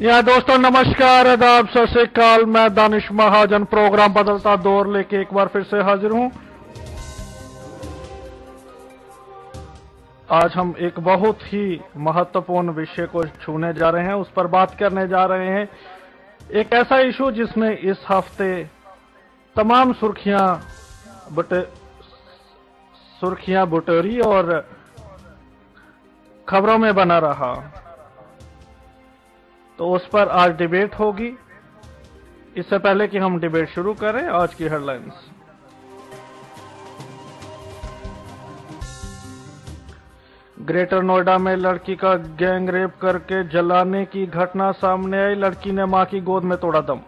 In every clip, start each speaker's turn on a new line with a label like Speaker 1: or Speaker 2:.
Speaker 1: या दोस्तों नमस्कार, आदाब, सत श्री अकाल। मैं दानिश महाजन प्रोग्राम बदलता दौर लेके एक बार फिर से हाजिर हूं। आज हम एक बहुत ही महत्वपूर्ण विषय को छूने जा रहे हैं, उस पर बात करने जा रहे हैं। एक ऐसा इशू जिसने इस हफ्ते तमाम सुर्खियां बटोरी और खबरों में बना रहा, तो उस पर आज डिबेट होगी। इससे पहले कि हम डिबेट शुरू करें, आज की हेडलाइंस। ग्रेटर नोएडा में लड़की का गैंग रेप करके जलाने की घटना सामने आई। लड़की ने मां की गोद में तोड़ा दम।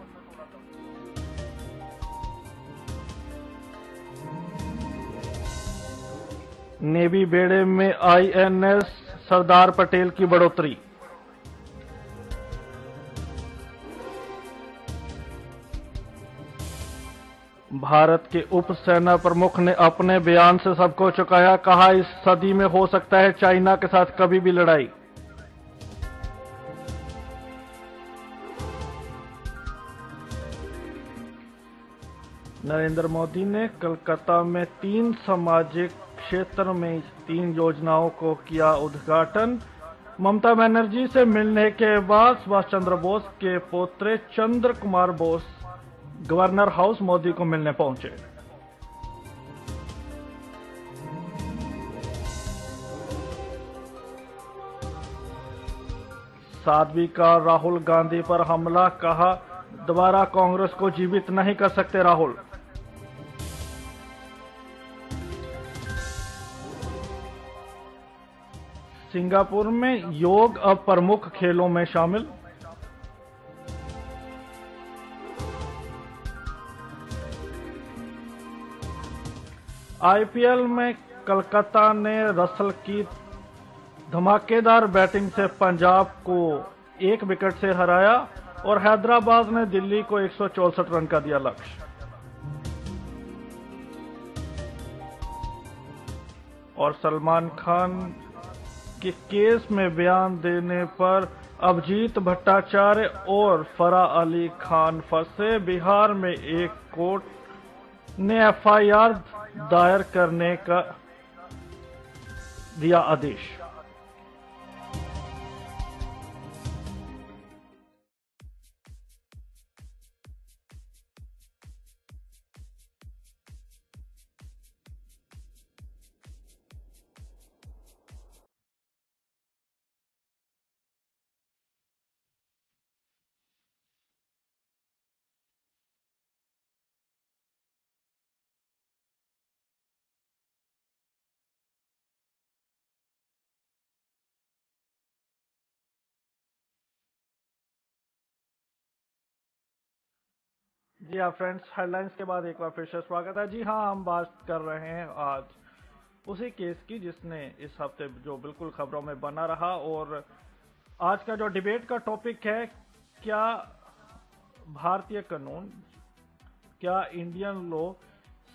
Speaker 1: नेवी बेड़े में आईएनएस सरदार पटेल की बढ़ोतरी। भारत के उप सेना प्रमुख ने अपने बयान से सबको चौंकाया। कहा, इस सदी में हो सकता है चाइना के साथ कभी भी लड़ाई। नरेंद्र मोदी ने कोलकाता में 3 सामाजिक क्षेत्र में 3 योजनाओं को किया उद्घाटन। ममता बनर्जी से मिलने के बाद सुभाष चंद्र बोस के पोते चंद्र कुमार बोस गवर्नर हाउस मोदी को मिलने पहुंचे। साध्वी का राहुल गांधी पर हमला। कहा, दोबारा कांग्रेस को जीवित नहीं कर सकते राहुल। सिंगापुर में योग अब प्रमुख खेलों में शामिल। आईपीएल में कोलकाता ने रसल की धमाकेदार बैटिंग से पंजाब को 1 विकेट से हराया और हैदराबाद ने दिल्ली को 164 रन का दिया लक्ष्य। और सलमान खान के केस में बयान देने पर अभिजीत भट्टाचार्य और फराह अली खान फंसे। बिहार में एक कोर्ट ने एफआईआर दायर करने का दिया आदेश। जी हाँ फ्रेंड्स, हेडलाइंस के बाद एक बार फिर से स्वागत है। जी हाँ, हम बात कर रहे हैं आज उसी केस की जिसने इस हफ्ते जो बिल्कुल खबरों में बना रहा। और आज का जो डिबेट का टॉपिक है, क्या भारतीय कानून, क्या इंडियन लॉ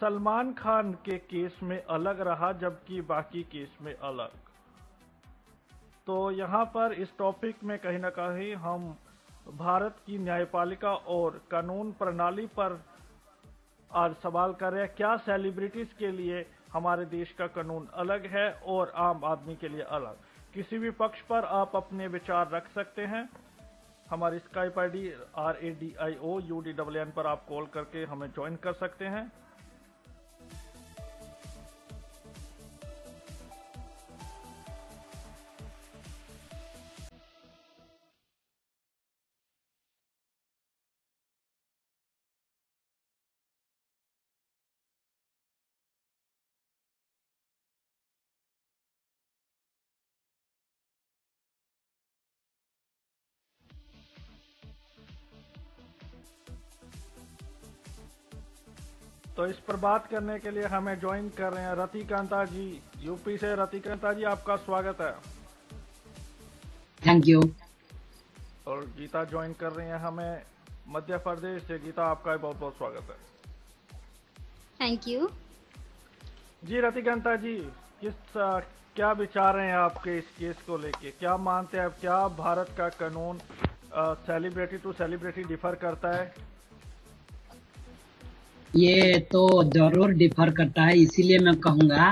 Speaker 1: सलमान खान के केस में अलग रहा जबकि बाकी केस में अलग। तो यहाँ पर इस टॉपिक में कहीं ना कहीं हम भारत की न्यायपालिका और कानून प्रणाली पर आज सवाल कर रहे हैं। क्या सेलिब्रिटीज के लिए हमारे देश का कानून अलग है और आम आदमी के लिए अलग। किसी भी पक्ष पर आप अपने विचार रख सकते हैं। हमारी स्काइप आईडी RADIOUDNN पर आप कॉल करके हमें ज्वाइन कर सकते हैं। तो इस पर बात करने के लिए हमें ज्वाइन कर रहे हैं रतिकांता जी यूपी से। रतिकांता जी, आपका स्वागत है।
Speaker 2: Thank you.
Speaker 1: और गीता ज्वाइन कर रही हैं हमें मध्य प्रदेश से। गीता, आपका बहुत बहुत स्वागत है।
Speaker 3: Thank you.
Speaker 1: जी रतिकांता जी, क्या विचार हैं आपके इस केस को लेके? क्या मानते हैं आप, क्या भारत का कानून सेलिब्रिटी टू सेलिब्रिटी डिफर करता है?
Speaker 2: ये तो जरूर डिफर करता है, इसीलिए मैं कहूंगा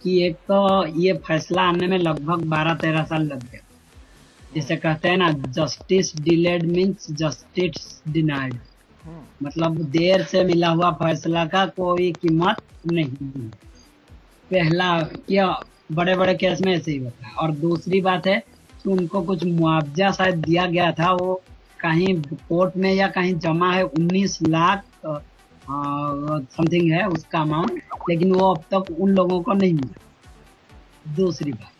Speaker 2: कि एक तो ये फैसला आने में लगभग 12-13 साल लग गया। जिसे कहते हैं ना, justice delayed means justice denied. मतलब देर से मिला हुआ फैसला का कोई कीमत नहीं। पहला क्या, बड़े बड़े केस में ऐसे ही होता है। और दूसरी बात है कि उनको कुछ मुआवजा शायद दिया गया था, वो कहीं कोर्ट में या कहीं जमा है, 19 लाख समथिंग है उसका अमाउंट, लेकिन वो अब तक उन लोगों को नहीं मिला। दूसरी बात,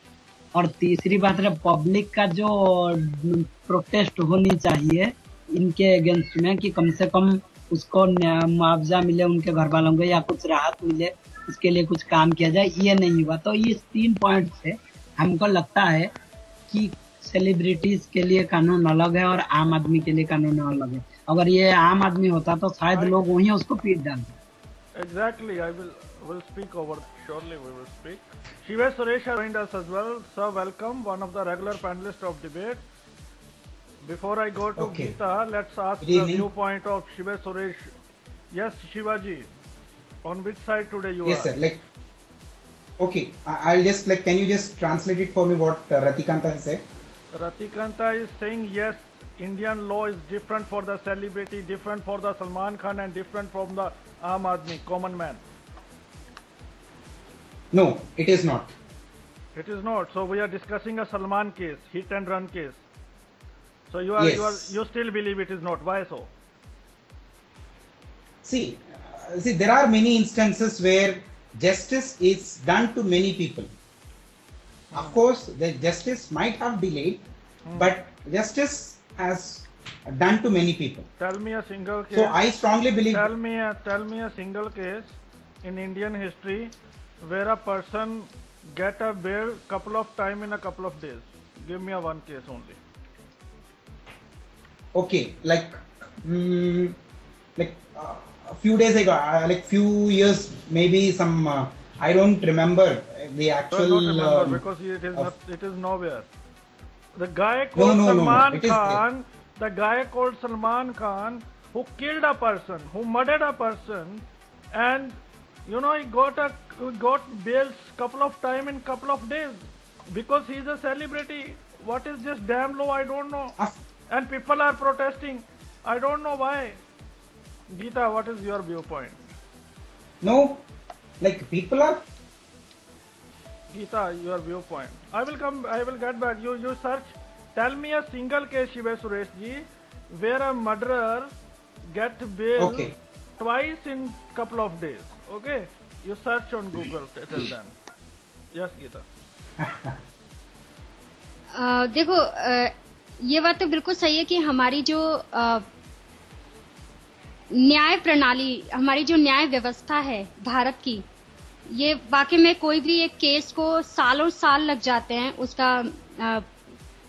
Speaker 2: और तीसरी बात है पब्लिक का जो प्रोटेस्ट होनी चाहिए इनके अगेंस्ट में, कि कम से कम उसको मुआवजा मिले उनके घर वालों को, या कुछ राहत मिले, इसके लिए कुछ काम किया जाए, ये नहीं हुआ। तो इस 3 पॉइंट से हमको लगता है कि सेलिब्रिटीज के लिए कानून अलग है और आम आदमी के लिए कानून अलग है। अगर ये आम आदमी होता तो शायद लोग वहीं उसको पीट डालते।
Speaker 1: Exactly, I will speak over. Surely we will speak. Shiva Suresh has joined us as well. Sir, welcome, one of the regular panelists of debate. Before I go to Geeta, let's ask the viewpoint of Shiva Suresh. Yes, Shivaji, on which side today you are?
Speaker 4: Yes, sir. Okay, I'll just can you just translate it for me what Ratikanta has said?
Speaker 1: Ratikanta is saying yes, Indian law is different for the celebrity, different for the Salman Khan, and different from the Aam Aadmi, common man.
Speaker 4: No, it is not.
Speaker 1: It is not. So we are discussing a Salman case, hit and run case. So you still believe it is not. Why so?
Speaker 4: See, there are many instances where justice is done to many people. Of course, the justice might have delayed, but justice has done to many people.
Speaker 1: Tell me a single case.
Speaker 4: So I strongly believe.
Speaker 1: Tell me a single case in Indian history where a person get a bail couple of time in a couple of days. Give me a one case only.
Speaker 4: Okay, a few days ago, few years, maybe some. I don't remember the actual.
Speaker 1: I don't remember because it is nowhere. The guy called Salman Khan. The guy called Salman Khan, who killed a person, who murdered a person, and he got bails couple of time in couple of days because he is a celebrity. What is this damn law? I don't know. And people are protesting. I don't know why. Geeta, what is your viewpoint?
Speaker 4: No, people are.
Speaker 1: Geeta, your viewpoint. I will get back. You search. Tell me a single case, Shiva Suresh ji, where a murderer get bail twice in couple of days. Okay? You search on Google till then. Yes, Geeta.
Speaker 3: देखो, ये बात तो बिल्कुल सही है कि हमारी जो न्याय प्रणाली, हमारी जो न्याय व्यवस्था है भारत की, ये वाकई में कोई भी एक केस को सालों साल लग जाते हैं, उसका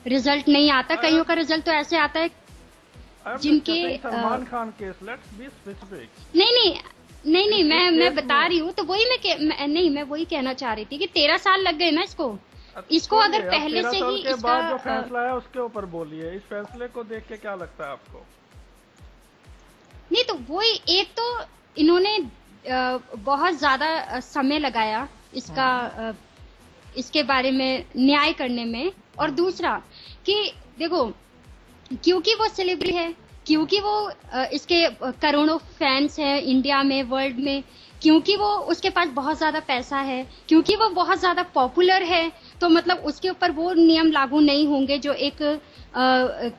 Speaker 3: रिजल्ट नहीं आता। कईयों का रिजल्ट तो ऐसे आता है जिनके
Speaker 1: Salman Khan case, let's be specific.
Speaker 3: नहीं, मैं बता रही हूँ, तो वही मैं वही कहना चाह रही थी कि 13 साल लग गए ना इसको अगर पहले से ही
Speaker 1: इसका बाद जो फैसला है उसके ऊपर बोलिए। इस फैसले को देख के क्या लगता है आपको?
Speaker 3: नहीं, तो वही एक तो इन्होंने बहुत ज्यादा समय लगाया इसके बारे में न्याय करने में, और दूसरा कि देखो, क्योंकि वो सेलिब्रिटी है, क्योंकि वो इसके करोड़ों फैंस हैं इंडिया में, वर्ल्ड में, क्योंकि वो उसके पास बहुत ज्यादा पैसा है, क्योंकि वो बहुत ज्यादा पॉपुलर है, तो मतलब उसके ऊपर वो नियम लागू नहीं होंगे जो एक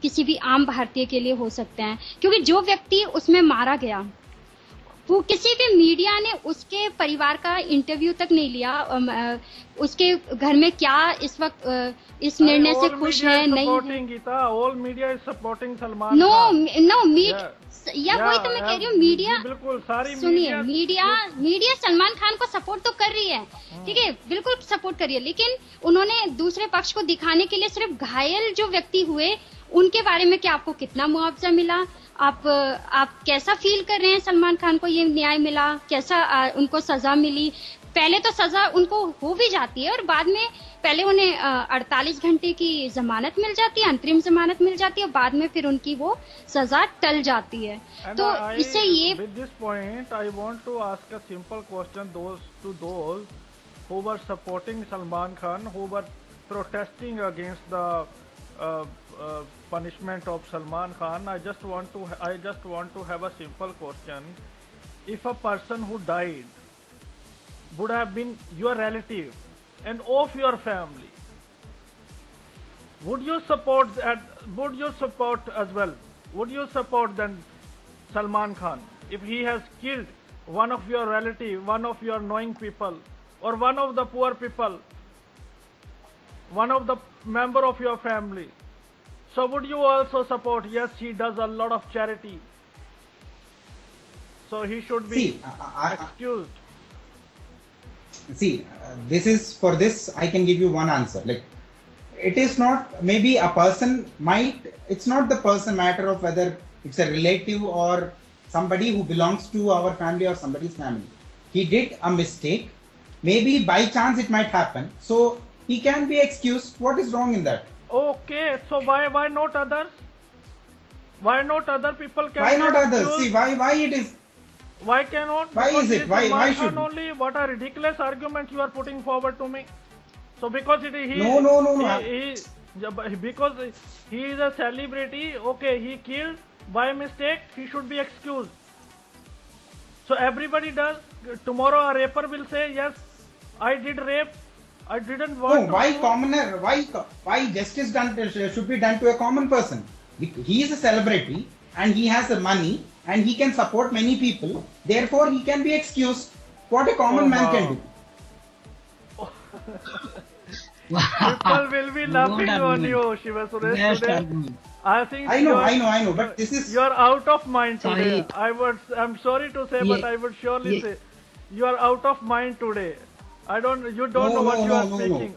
Speaker 3: किसी भी आम भारतीय के लिए हो सकते हैं। क्योंकि जो व्यक्ति उसमें मारा गया, वो किसी भी मीडिया ने उसके परिवार का इंटरव्यू तक नहीं लिया, उसके घर में क्या इस वक्त इस निर्णय से खुश है नहीं है।
Speaker 1: All media is supporting Salman.
Speaker 3: No media, वही तो मैं कह रही हूँ, मीडिया
Speaker 1: बिल्कुल सारी
Speaker 3: सुनिए, मीडिया सलमान खान को सपोर्ट तो कर रही है, ठीक है, बिल्कुल सपोर्ट कर रही है, लेकिन उन्होंने दूसरे पक्ष को दिखाने के लिए सिर्फ घायल जो व्यक्ति हुए उनके बारे में कि आपको कितना मुआवजा मिला, आप कैसा फील कर रहे हैं सलमान खान को ये न्याय मिला, कैसा उनको सजा मिली। पहले तो सजा उनको हो भी जाती है और बाद में पहले उन्हें 48 घंटे की जमानत मिल जाती है, अंतरिम जमानत मिल जाती है, और बाद में फिर उनकी वो सजा टल जाती है। तो इससे ये
Speaker 1: with this point I want to ask a simple question those who were supporting Salman Khan, who were protesting against the punishment of Salman Khan. I just want to have a simple question. If a person who died would have been your relative and of your family, would you support as well? Would you support then Salman Khan if he has killed one of your relative, one of your knowing people, or one of the poor people, one of the member of your family? So would you also support? Yes, he does a lot of charity, so he should be excused.
Speaker 4: This is for this I can give you one answer. Like, it is not, maybe a person might, it's not the person matter of whether it's a relative or somebody who belongs to our family or somebody's family. He did a mistake. Maybe by chance it might happen. So he can be excused. What is wrong in that?
Speaker 1: Okay, so why not others? Why not other people can?
Speaker 4: Why not others?
Speaker 1: Excused?
Speaker 4: See, why it is?
Speaker 1: Why cannot?
Speaker 4: Why
Speaker 1: Because
Speaker 4: is it?
Speaker 1: this
Speaker 4: Why
Speaker 1: Salman
Speaker 4: should?
Speaker 1: Khan only? What a ridiculous argument you are putting forward to me. So because he
Speaker 4: No.
Speaker 1: because he is a celebrity, okay, he killed by mistake, he should be excused. So everybody does. Tomorrow a raper will say, yes, I did rape, I didn't want.
Speaker 4: No, why commoner? Why justice done should be done to a common person? He is a celebrity and he has the money and he can support many people. Therefore, he can be excused. What a common man can do.
Speaker 1: People will be laughing on you, Shiva Suresh, today. I
Speaker 4: know, but this is...
Speaker 1: You are out of mind today. I'm sorry to say, but I would surely say, you are out of mind today. You don't know what you are speaking.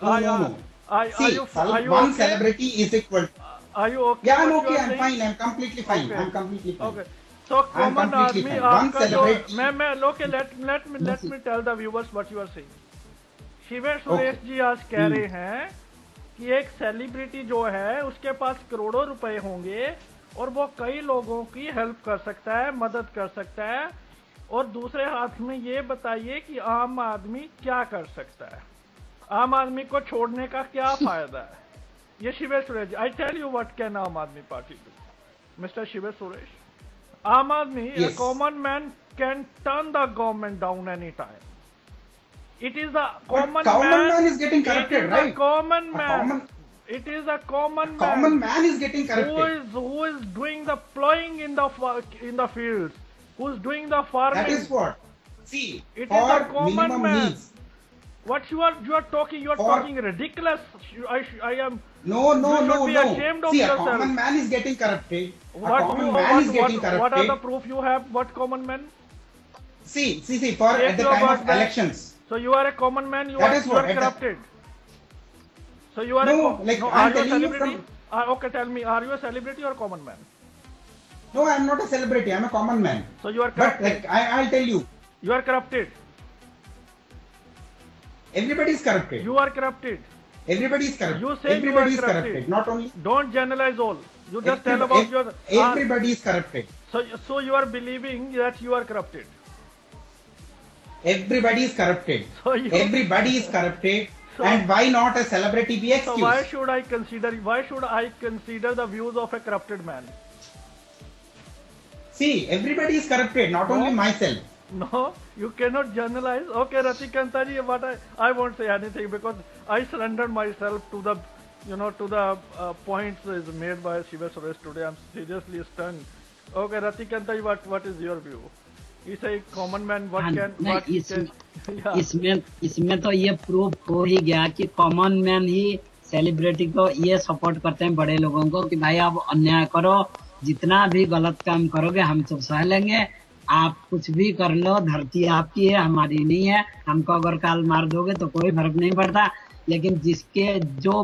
Speaker 4: See, one celebrity is equal.
Speaker 1: Are you okay?
Speaker 4: Yeah, I'm okay, I'm fine, I'm completely fine. Okay. I'm completely fine.
Speaker 1: Okay. So common आदमी आपका जो
Speaker 4: मैं
Speaker 1: let me tell the viewers what you are saying. Shivesh Suresh ji आज कह रहे हैं कि एक सेलिब्रिटी जो है उसके पास करोड़ों रुपए होंगे और वो कई लोगों की हेल्प कर सकता है, मदद कर सकता है, और दूसरे हाथ में ये बताइए कि आम आदमी क्या कर सकता है, आम आदमी को छोड़ने का क्या फायदा है? ये Shivesh Suresh, I tell you what can Aam Aadmi Party do, mister Shivesh Suresh. Aam Aadmi, a common man can turn the government down any time. It is a common
Speaker 4: man is getting corrupted, right?
Speaker 1: It is a common man.
Speaker 4: Common man is getting corrupted.
Speaker 1: Who is doing the plowing in the fields? Who is doing the farming?
Speaker 4: That is what. See,
Speaker 1: it
Speaker 4: for
Speaker 1: is a common man.
Speaker 4: Needs.
Speaker 1: What you are talking? You are talking ridiculous. I am.
Speaker 4: No. See,
Speaker 1: yourself.
Speaker 4: A common man is getting corrupted.
Speaker 1: What are the proof you have? What common man?
Speaker 4: See, for at the time of elections.
Speaker 1: So you are a common man, you are corrupted. So you are are you a celebrity? Okay, tell me, are you a celebrity or a common man?
Speaker 4: No, I am not a celebrity, I am a common man.
Speaker 1: So you are corrupted.
Speaker 4: But I'll tell you.
Speaker 1: You are corrupted.
Speaker 4: Everybody is corrupted.
Speaker 1: You are corrupted.
Speaker 4: Everybody is corrupted.
Speaker 1: You say
Speaker 4: everybody
Speaker 1: you are corrupted.
Speaker 4: Not only.
Speaker 1: Don't generalize all. You just tell about your...
Speaker 4: Everybody is corrupted.
Speaker 1: So you are believing that you are corrupted.
Speaker 4: Everybody is corrupted. Everybody is corrupted. And why not a celebrity be excused?
Speaker 1: So why should I consider the views of a corrupted man?
Speaker 4: See, everybody is corrupted, not only myself.
Speaker 1: No, you cannot generalize. Okay, Ratikanta ji, but I won't say anything because I surrendered myself to the points is made by Shiva Suresh today. I'm seriously stunned. Okay, Ratikanta ji, what is your view? He's a common man.
Speaker 2: इसमें तो ये proof हो ही गया कि common man ही celebrity को ये support करते हैं, बड़े लोगों को, कि भाई आप अन्याय करो, जितना भी गलत काम करोगे हम सब सह लेंगे, आप कुछ भी कर लो, धरती आपकी है, हमारी नहीं है, हमको अगर काल मार दोगे तो कोई फर्क नहीं पड़ता. लेकिन जिसके जो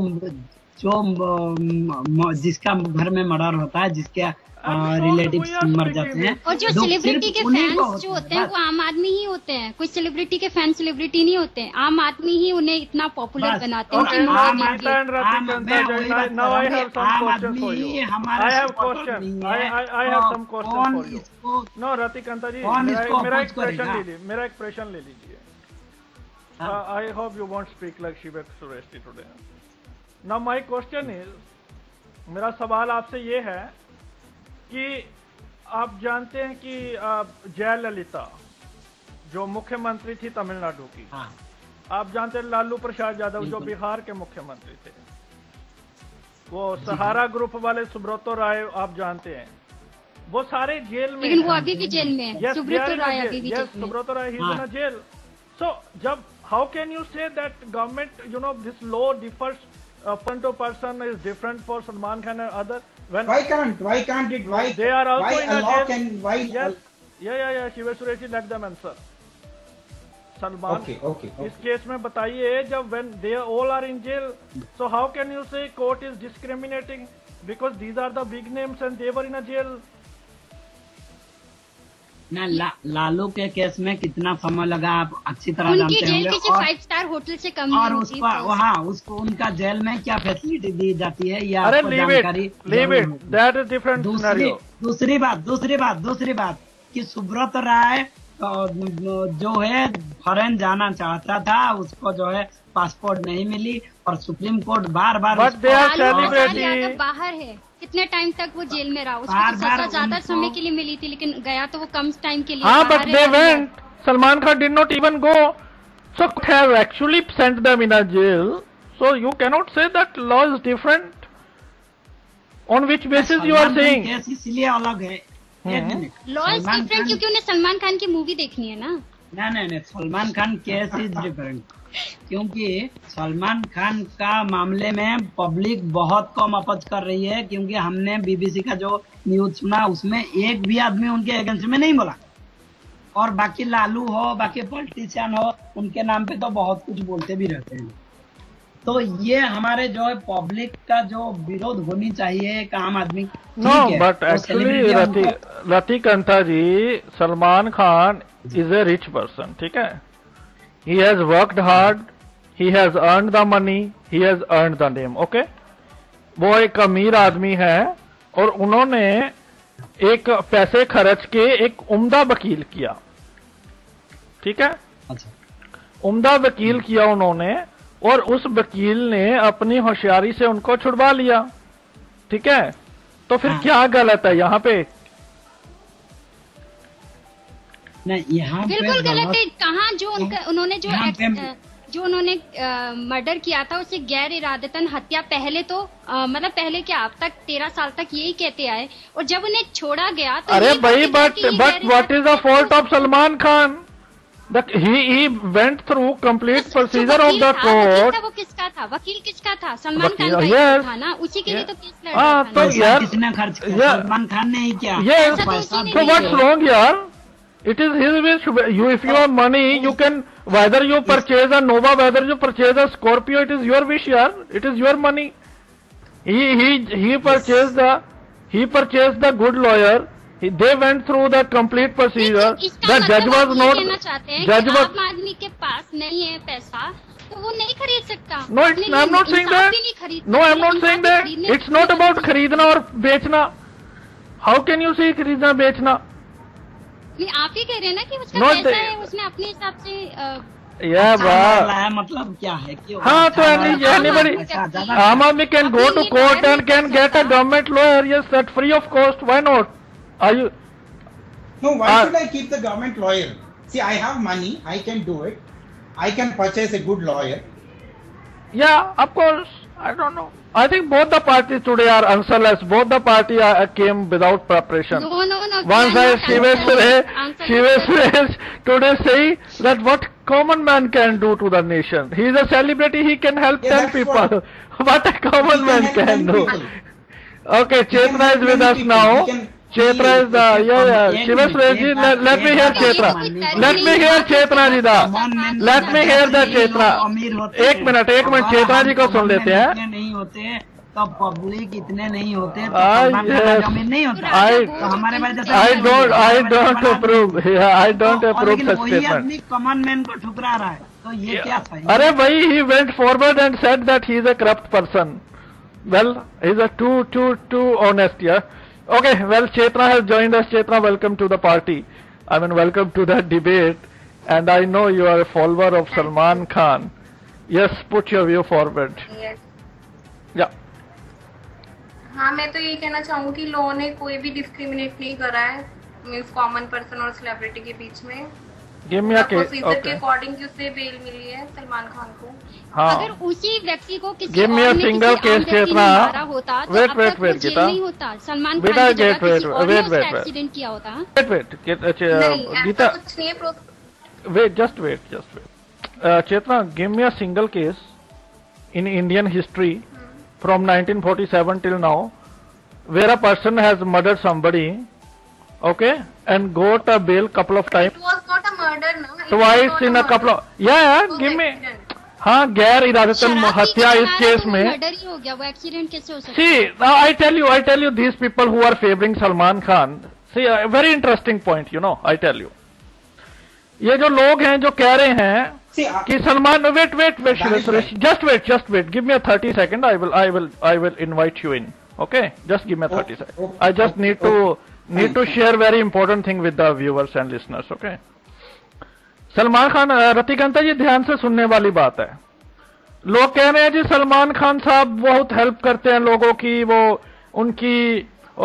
Speaker 2: जो जिसका घर में मर्डर होता है, जिसके रिलेटिव्स मर जाते हैं,
Speaker 3: और जो सेलिब्रिटी के फैंस जो होते हैं वो आम आदमी ही होते हैं। कोई सेलिब्रिटी के फैन सेलिब्रिटी नहीं होते हैं, आम आदमी ही उन्हें इतना पॉपुलर बनाते हैं कि
Speaker 2: आम
Speaker 3: लोग
Speaker 2: आदमी-
Speaker 3: देखिए।
Speaker 1: Now I have some question for you.
Speaker 2: हमारा
Speaker 1: I have
Speaker 2: supporter
Speaker 1: question.
Speaker 2: नहीं है।
Speaker 1: I have some question
Speaker 2: कौन
Speaker 1: for you.
Speaker 2: इसको
Speaker 1: No, रतिकांता जी,
Speaker 2: कौन इसको
Speaker 1: मेरा
Speaker 2: oppose
Speaker 1: एक प्रश्न
Speaker 2: करेगा?
Speaker 1: ले लीजिए, मेरा एक प्रश्न ले लीजिए। I hope you won't speak like Shiva Suresti today. Now my question is, मेरा सवाल आपसे ये है कि आप जानते हैं कि जयललिता जो मुख्यमंत्री थी तमिलनाडु की,
Speaker 2: हाँ,
Speaker 1: आप जानते हैं लालू प्रसाद यादव जो बिहार के मुख्यमंत्री थे, वो सहारा ग्रुप वाले सुब्रतो राय आप जानते हैं, वो सारे जेल में
Speaker 3: लेकिन वो अभी भी जेल में है।
Speaker 1: Yes,
Speaker 3: Subroto
Speaker 1: they are in
Speaker 3: Rai
Speaker 1: a
Speaker 3: अभी भी
Speaker 1: jail.
Speaker 3: जेल
Speaker 1: Yes,
Speaker 3: में है।
Speaker 1: Subrata Roy, he's
Speaker 2: हाँ.
Speaker 1: in a jail. So, how can you say that government, this law differs person to person is different for Salman Khan and other? When
Speaker 4: Why can't it? Why
Speaker 1: they are also
Speaker 4: why
Speaker 1: in
Speaker 4: a
Speaker 1: a
Speaker 4: law
Speaker 1: jail?
Speaker 4: can why?
Speaker 1: Yes, yeah. Shiva Sureshi, let them answer. Salman,
Speaker 4: Okay.
Speaker 1: इस case में बताइए, जब when they all are in jail, so how can you say court is discriminating because these are the big names and they were in a jail?
Speaker 2: ना लालू के case में कितना समय लगा आप अच्छी तरह
Speaker 3: उनकी
Speaker 2: जानते
Speaker 3: जेल
Speaker 2: होंगे।
Speaker 3: किसी 5 स्टार होटल से कम
Speaker 2: और
Speaker 3: नहीं
Speaker 2: उसको
Speaker 3: होती।
Speaker 2: वहाँ उसको उनका जेल में क्या फैसिलिटी दी जाती है, या
Speaker 1: अरे
Speaker 2: आपको जानकारी
Speaker 1: leave it, that is different scenario.
Speaker 2: दूसरी बात कि सुब्रत राय जो है फॉरेन जाना चाहता था, उसको जो है पासपोर्ट नहीं मिली और supreme court bar
Speaker 1: But they are celebrity.
Speaker 3: Yadav बाहर है, कितने टाइम तक वो जेल में रहा? उसको
Speaker 2: बार-
Speaker 3: तो सजा
Speaker 2: बार
Speaker 3: ज्यादा
Speaker 2: उनको-
Speaker 3: समय के लिए मिली थी, लेकिन गया तो वो कम टाइम के लिए।
Speaker 1: हाँ, but
Speaker 3: बाहर
Speaker 1: they
Speaker 3: है,
Speaker 1: went. Salman Khan did not even go. So could have actually sent them in a jail. So you cannot say that law is different. On which basis you are
Speaker 2: Salman Khan
Speaker 1: saying?
Speaker 2: Case इसलिए अलग है। एक minute,
Speaker 3: law is
Speaker 2: Salman
Speaker 3: different
Speaker 2: Khan-
Speaker 3: क्योंकि उन्हें सलमान खान की movie देखनी है ना।
Speaker 2: नहीं, Salman Khan case is different, क्योंकि सलमान खान का मामले में पब्लिक बहुत कम अपोज कर रही है, क्योंकि हमने बीबीसी का जो न्यूज सुना उसमें एक भी आदमी उनके अगेंस्ट में नहीं बोला, और बाकी लालू हो, बाकी पॉलिटिशियन हो, उनके नाम पे तो बहुत कुछ बोलते भी रहते हैं। तो ये हमारे जो है पब्लिक का जो विरोध होनी चाहिए एक आम आदमी।
Speaker 1: No, but actually रतिकांता ji, Salman Khan is a rich person, ठीक है? He has worked hard, he has earned the money, he has earned the name, okay? वो एक अमीर आदमी है और उन्होंने एक पैसे खर्च के एक उम्दा वकील किया, ठीक है?
Speaker 2: अच्छा,
Speaker 1: उम्दा वकील किया उन्होंने, और उस वकील ने अपनी होशियारी से उनको छुड़वा लिया, ठीक है? तो फिर
Speaker 2: हाँ।
Speaker 1: क्या गलत है यहाँ पे?
Speaker 2: नहीं यहाँ पे
Speaker 3: बिल्कुल गलत है। कहाँ जो उन्होंने
Speaker 2: यहाँ पे-
Speaker 3: जो उन्होंने मर्डर किया था उसे गैर इरादतन हत्या, पहले तो मतलब पहले क्या, अब तक 13 साल तक यही कहते आए, और जब उन्हें छोड़ा गया तो
Speaker 1: अरे
Speaker 3: ये
Speaker 1: भाई,
Speaker 3: बात है कि ये
Speaker 1: but
Speaker 3: गैर
Speaker 1: what is the
Speaker 3: इरादतन-
Speaker 1: fault of Salman Khan? That he went through complete
Speaker 3: जो
Speaker 1: procedure of
Speaker 3: वकील
Speaker 1: the
Speaker 3: था, वकील
Speaker 1: court.
Speaker 3: था, वो किसका था? वकील किसका था? सलमान
Speaker 1: वकील,
Speaker 3: खान का ही
Speaker 1: yes,
Speaker 3: था ना, उसी के लिए तो केस लड़
Speaker 1: हाँ,
Speaker 3: रहा
Speaker 1: तो
Speaker 3: था ना।
Speaker 2: पैसा
Speaker 1: यार-
Speaker 2: किसने खर्च किया?
Speaker 1: यार-
Speaker 2: सलमान खान ने ही किया।
Speaker 1: Yes.
Speaker 3: ऐसा तो
Speaker 2: पैसा
Speaker 3: उसी ने
Speaker 1: So
Speaker 3: नहीं
Speaker 1: what's
Speaker 3: किया।
Speaker 1: wrong here? It is his wish. You, if you have money, you can, whether you purchase a Nova, whether you purchase a Scorpio, it is your wish, yaar. It is your money. He purchased the good lawyer. They went through the complete procedure.
Speaker 3: इसका
Speaker 1: The judge
Speaker 3: मतलब आप
Speaker 1: was
Speaker 3: ये
Speaker 1: not.
Speaker 3: कहना चाहते हैं
Speaker 1: Judge
Speaker 3: कि
Speaker 1: was.
Speaker 3: आम आदमी के पास नहीं है पैसा तो वो नहीं खरीद सकता।
Speaker 1: No, it's,
Speaker 3: अपने
Speaker 1: I'm
Speaker 3: लिए
Speaker 1: not saying
Speaker 3: इंसाफ
Speaker 1: that.
Speaker 3: भी नहीं खरीद
Speaker 1: No,
Speaker 3: सकता,
Speaker 1: I'm not
Speaker 3: इंसाफ
Speaker 1: saying
Speaker 3: भी
Speaker 1: that.
Speaker 3: खरीदने
Speaker 1: It's not about खरीदना और बेचना. How can you say खरीदना बेचना?
Speaker 3: नहीं, आप ही कह रहे हैं ना कि उसका
Speaker 1: No,
Speaker 3: पैसा
Speaker 1: they-
Speaker 3: है, उसने अपने हिसाब से
Speaker 1: Yeah,
Speaker 2: अच्छा
Speaker 1: but.
Speaker 2: वाला है, मतलब क्या है कि
Speaker 1: हाँ, तो
Speaker 2: अच्छा वाला है,
Speaker 1: anybody-
Speaker 2: पैसा ज्यादा
Speaker 1: आम आदमी can go to court and can get a government lawyer, yes, that free of cost. Why not? Are you?
Speaker 4: No, why should I keep the government lawyer? See, I have money, I can do it. I can purchase a good lawyer.
Speaker 1: Yeah, of course. I don't know. I think both the parties today are answerless. Both the party came without preparation.
Speaker 3: no.
Speaker 1: One side Shiva Suresh today say that what common man can do to the nation. He is a celebrity. He can help
Speaker 4: Yeah,
Speaker 1: 10
Speaker 4: that's
Speaker 1: people. What a common
Speaker 4: He
Speaker 1: man
Speaker 4: help
Speaker 1: can
Speaker 4: 10
Speaker 1: do.
Speaker 4: people.
Speaker 1: Okay,
Speaker 4: He can
Speaker 1: Chetna
Speaker 4: help
Speaker 1: is with
Speaker 4: many
Speaker 1: us
Speaker 4: people.
Speaker 1: now.
Speaker 4: He can-
Speaker 1: Chetra is the Shiva Sureshji. Let me hear Chetra. Let me hear Chetra जी दा. Let me hear the Chetra. एक minute Chetra जी को सुन लेते हैं.
Speaker 2: नहीं होते तो public इतने नहीं होते तो जमीन नहीं होता तो हमारे पास जैसे
Speaker 1: I don't approve such
Speaker 2: वही
Speaker 1: statement.
Speaker 2: आदमी कॉमन मैन को ठुकरा रहा है तो ये क्या सही है?
Speaker 1: अरे भाई, he went forward and said that he is a corrupt person. Well, he is a too honest, yeah. Okay, well, Chetra has joined us. Chetra, welcome to the party. I mean, welcome to the debate. And I know you are a follower of Salman Khan. Yes, put your view forward.
Speaker 5: Yes.
Speaker 1: Yeah.
Speaker 5: हाँ, मैं तो यही कहना चाहूँ कि law ने कोई भी डिस्क्रिमिनेट नहीं करा है मीन्स कॉमन पर्सन और सेलिब्रिटी के बीच में।
Speaker 1: Give me a case.
Speaker 5: Procedure के
Speaker 1: Okay.
Speaker 5: अकॉर्डिंग की उसे बेल मिली है सलमान खान को।
Speaker 1: हाँ.
Speaker 3: अगर उसी व्यक्ति को किसी
Speaker 1: Give me
Speaker 3: और
Speaker 1: a
Speaker 3: ने
Speaker 1: single
Speaker 3: किसी आम
Speaker 1: case,
Speaker 3: व्यक्ति ने
Speaker 1: Chetra.
Speaker 3: मारा होता तो
Speaker 1: Wait,
Speaker 3: अब
Speaker 1: wait,
Speaker 3: तक वो
Speaker 1: wait,
Speaker 3: जेल
Speaker 1: Geeta.
Speaker 3: नहीं होता। सलमान
Speaker 1: Geeta,
Speaker 3: खान की जगह
Speaker 1: wait,
Speaker 3: किसी और ने
Speaker 1: wait,
Speaker 3: उसका
Speaker 1: wait.
Speaker 3: एक्सीडेंट किया होता।
Speaker 1: Wait.
Speaker 5: नहीं, ऐसा
Speaker 1: Geeta,
Speaker 5: कुछ नहीं है।
Speaker 1: just wait. Chetra, give me a single case in Indian history from 1947 till now where a person has murdered somebody, okay, and got a bail couple of times,
Speaker 5: It was not a murder, no? It was
Speaker 1: twice
Speaker 5: not
Speaker 1: in a couple
Speaker 5: murder.
Speaker 1: of, yeah,
Speaker 5: It was
Speaker 1: give me,
Speaker 5: accident.
Speaker 1: हाँ, गैर इरादतन
Speaker 3: शराब
Speaker 1: हत्या इस case में.
Speaker 3: Murder ही हो गया, वो accident कैसे हो सकता है?
Speaker 1: See, now I tell you, these people who are favoring Salman Khan, see, a very interesting point, I tell you. ये जो लोग हैं जो कह रहे हैं
Speaker 4: See,
Speaker 1: कि Salman, wait,
Speaker 4: is
Speaker 1: Suresh, just wait, give me a 30 second, I will invite you in, okay, just give me a 30 second.
Speaker 4: Okay.
Speaker 1: I just need to share very important thing with the viewers and listeners, okay. Salman Khan, रतिकांता जी ध्यान से सुनने वाली बात है. लोग कह रहे हैं जी सलमान खान साहब बहुत हेल्प करते हैं लोगों की, वो उनकी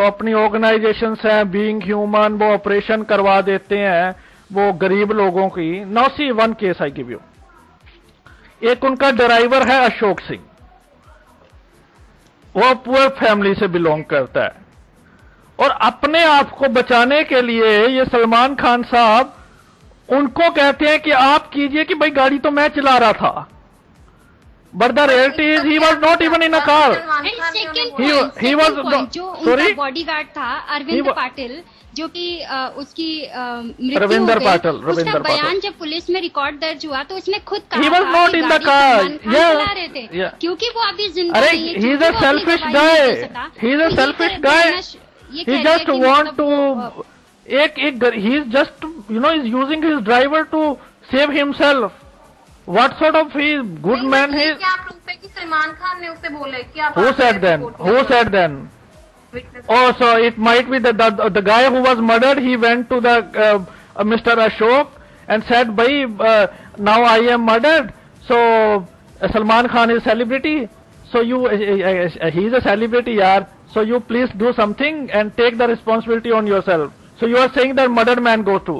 Speaker 1: अपनी ऑर्गेनाइजेशंस हैं, बीइंग ह्यूमन, वो ऑपरेशन करवा देते हैं वो गरीब लोगों की. Now see one case I give you. एक उनका ड्राइवर है अशोक सिंह, वो पुअर फैमिली से बिलोंग करता है और अपने आप को बचाने के लिए ये सलमान खान साहब उनको कहते हैं कि आप कीजिए कि भाई गाड़ी तो मैं चला रहा था, but the reality is he was not even in a car.
Speaker 3: And second
Speaker 1: He was
Speaker 3: point, जो
Speaker 1: sorry?
Speaker 3: उनका बॉडीगार्ड था अरविंद पाटिल, जो कि उसकी मृत्यु
Speaker 1: रविंदर
Speaker 3: हो गई,
Speaker 1: पाटिल,
Speaker 3: उसका
Speaker 1: रविंदर
Speaker 3: बयान
Speaker 1: पाटिल.
Speaker 3: जब पुलिस में रिकॉर्ड दर्ज हुआ तो उसने खुद कहा
Speaker 1: He was
Speaker 3: था
Speaker 1: not
Speaker 3: कि
Speaker 1: in the
Speaker 3: गाड़ी
Speaker 1: car.
Speaker 3: सलमान खान
Speaker 1: Yeah.
Speaker 3: चला रहे थे,
Speaker 1: Yeah.
Speaker 3: क्योंकि वो अभी जिंदा
Speaker 1: अरे,
Speaker 3: नहीं है,
Speaker 1: he is
Speaker 3: क्योंकि
Speaker 1: a
Speaker 3: वो अपनी
Speaker 1: selfish
Speaker 3: गवाही नहीं
Speaker 1: guy.
Speaker 3: दे सकता।
Speaker 1: He is a
Speaker 3: तो
Speaker 1: selfish
Speaker 3: ये
Speaker 1: guy.
Speaker 3: कहना- ये
Speaker 1: He
Speaker 3: कह रहे
Speaker 1: just
Speaker 3: हैं कि
Speaker 1: want
Speaker 3: मतलब वो,
Speaker 1: to he is just is using his driver to save himself. What sort of he good
Speaker 5: नहीं,
Speaker 1: man he
Speaker 5: ये
Speaker 1: is?
Speaker 5: क्या प्रूफ है कि सलमान खान ने उसे बोला है कि आप
Speaker 1: Who
Speaker 5: आके
Speaker 1: said
Speaker 5: ऐसे
Speaker 1: then?
Speaker 5: Photo
Speaker 1: Who
Speaker 5: low.
Speaker 1: said then?
Speaker 5: Witness-
Speaker 1: Oh, so it might be that the guy who was murdered, he went to the Mr. Ashok and said, "Bhai, now I am murdered. So Salman Khan is celebrity. So he is a celebrity, yaar. So you please do something and take the responsibility on yourself." So you are saying that murdered man go to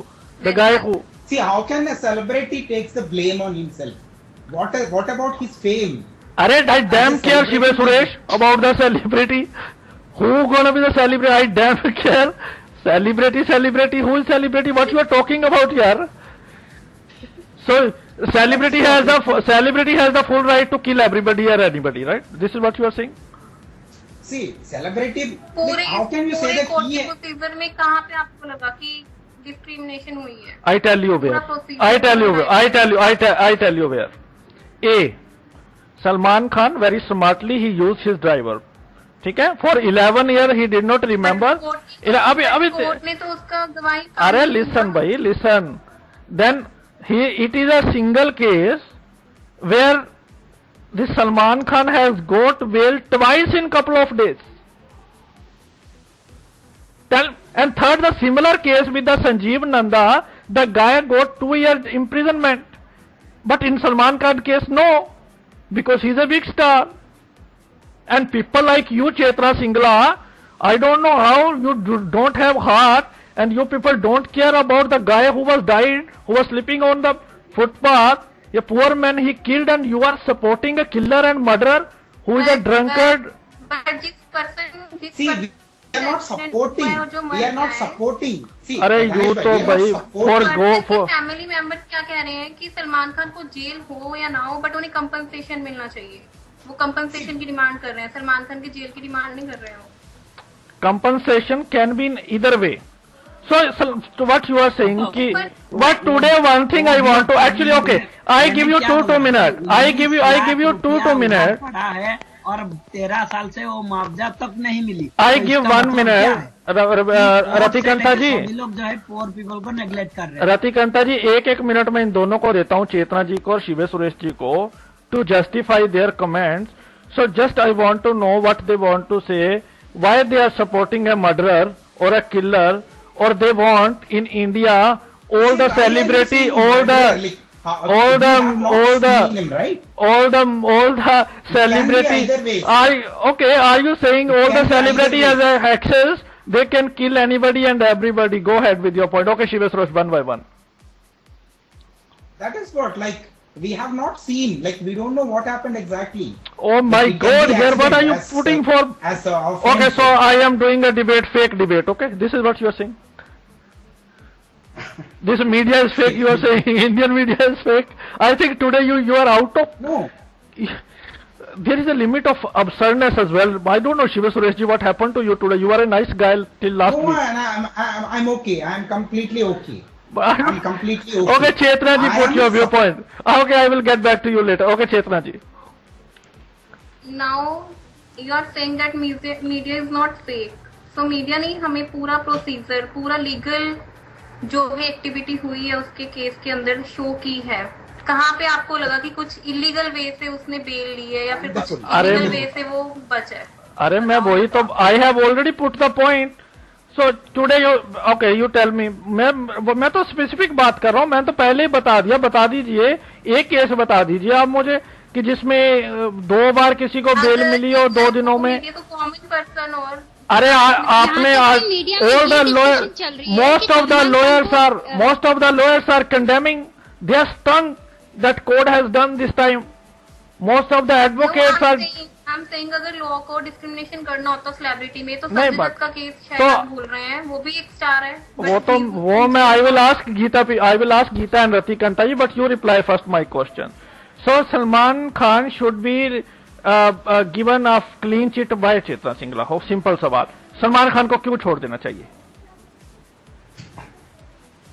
Speaker 1: the guy who.
Speaker 4: see, how can a celebrity takes the blame on himself? What about his fame?
Speaker 1: I damn
Speaker 4: As a
Speaker 1: care, Shiva
Speaker 4: celebrity-
Speaker 1: Suresh, about the celebrity. Who gonna be the celebrity? I damn care. Celebrity. Who is celebrity? What you are talking about here? So celebrity has the full right to kill everybody or anybody, right? This is what you are saying.
Speaker 4: See, celebrity.
Speaker 5: पूरे
Speaker 4: How can you say
Speaker 5: पूरे
Speaker 4: that
Speaker 5: court
Speaker 4: he?
Speaker 5: के procedure में कहाँ पे आपको लगा कि discrimination हुई है?
Speaker 1: I tell you where.
Speaker 5: पूरा procedure
Speaker 1: I tell you
Speaker 5: पूरा
Speaker 1: where. A. Salman Khan very smartly he used his driver. ठीक है? For 11 years he did not remember. अभी
Speaker 5: कोर्ट ने तो उसका गवाही
Speaker 1: अरे listen भाई, listen. Then it is a single case where this Salman Khan has got bail twice in couple of days. And third, the similar case with the Sanjeev Nanda, the guy got 2 years imprisonment. But in Salman Khan case, no, because he's a big star. And people like you, Chetra Singla, I don't know how you don't have heart and you people don't care about the guy who was died, who was sleeping on the footpath, a poor man he killed, and you are supporting a killer and murderer who is a drunkard.
Speaker 5: But this person
Speaker 4: See, we are not supporting. We are not supporting. See,
Speaker 1: अरे
Speaker 4: Ganesh
Speaker 1: you
Speaker 4: bhai,
Speaker 1: तो
Speaker 4: we are
Speaker 1: भाई
Speaker 4: not supporting.
Speaker 5: Family members क्या कह रहे हैं कि सलमान खान को jail हो या ना हो बट उन्हें कंपनसेशन मिलना चाहिए. वो कंपनसेशन की डिमांड कर रहे हैं. सलमान खान की जेल की डिमांड नहीं कर रहे हैं.
Speaker 1: compensation can be in either way. So what you are saying ki, but today one thing I want to actually, okay, I give you two minutes. I give you two minutes.
Speaker 2: और 13 साल से वो मुआवजा तक नहीं मिली.
Speaker 1: I give 1 minute. रतिकांता जी,
Speaker 2: लोग जो है पोअर पीपल को नेग्लेक्ट कर रहे हैं.
Speaker 1: रतिकांता जी, एक मिनट में इन दोनों को देता हूँ, चेतना जी को और शिव सुरेश जी को, to justify their comments. So just I want to know what they want to say, why they are supporting a murderer और a killer, or they want in India all the celebrity, all the celebrity. Are you saying all the celebrity has access? They can kill anybody and everybody. Go ahead with your point. Okay, Shiva Suresh, one by one.
Speaker 4: That is what, like, we have not seen, like, we don't know what happened exactly.
Speaker 1: Oh my God, here what are you putting for? Okay, so I am doing a debate, fake debate, okay? This is what you are saying. This media is fake, you are saying. Indian media is fake. I think today you are out of...
Speaker 4: No.
Speaker 1: There is a limit of absurdness as well. I don't know, Shiva Suresh ji, what happened to you today? You are a nice guy till last week.
Speaker 4: No, I'm okay. I'm completely okay. I'm completely okay.
Speaker 1: Okay, Chetna ji, put your viewpoint. Okay, I will get back to you later. Okay, Chetna ji.
Speaker 5: Now, you are saying that media is not fake. So, media नहीं हमें पूरा procedure, पूरा legal जो भी activity हुई है उसके case के अंदर शो की है. कहाँ पे आपको लगा कि कुछ इलीगल वे से उसने बेल ली है या फिर कुछ इलीगल वे से वो बचा है?
Speaker 1: अरे मैं वही तो, I have already put the point. So today you, okay, you tell me. मैं तो स्पेसिफिक बात कर रहा हूँ. मैं तो पहले ही बता दिया. बता दीजिए, एक केस बता दीजिए आप मुझे कि जिसमें 2 बार किसी को बेल मिली और 2 दिनों में.
Speaker 5: तो कॉमन पर्सन और
Speaker 1: अरे आपने आज all the lawyers, most of the lawyers are condemning. They are stunned that court has done this time. Most of the advocates are.
Speaker 5: I'm saying अगर लॉ को डिस्क्रिमिनेशन करना होता सेलिब्रिटी में तो संजय दत्त का केस शायद आप भूल रहे हैं. वो भी एक स्टार है.
Speaker 1: वो मैं I will ask Geeta and Ratikanta ji, but you reply first my question. So Salman Khan should be given a clean chit by चेतना सिंगला. हो सिंपल सवाल, सलमान खान को क्यों छोड़ देना चाहिए?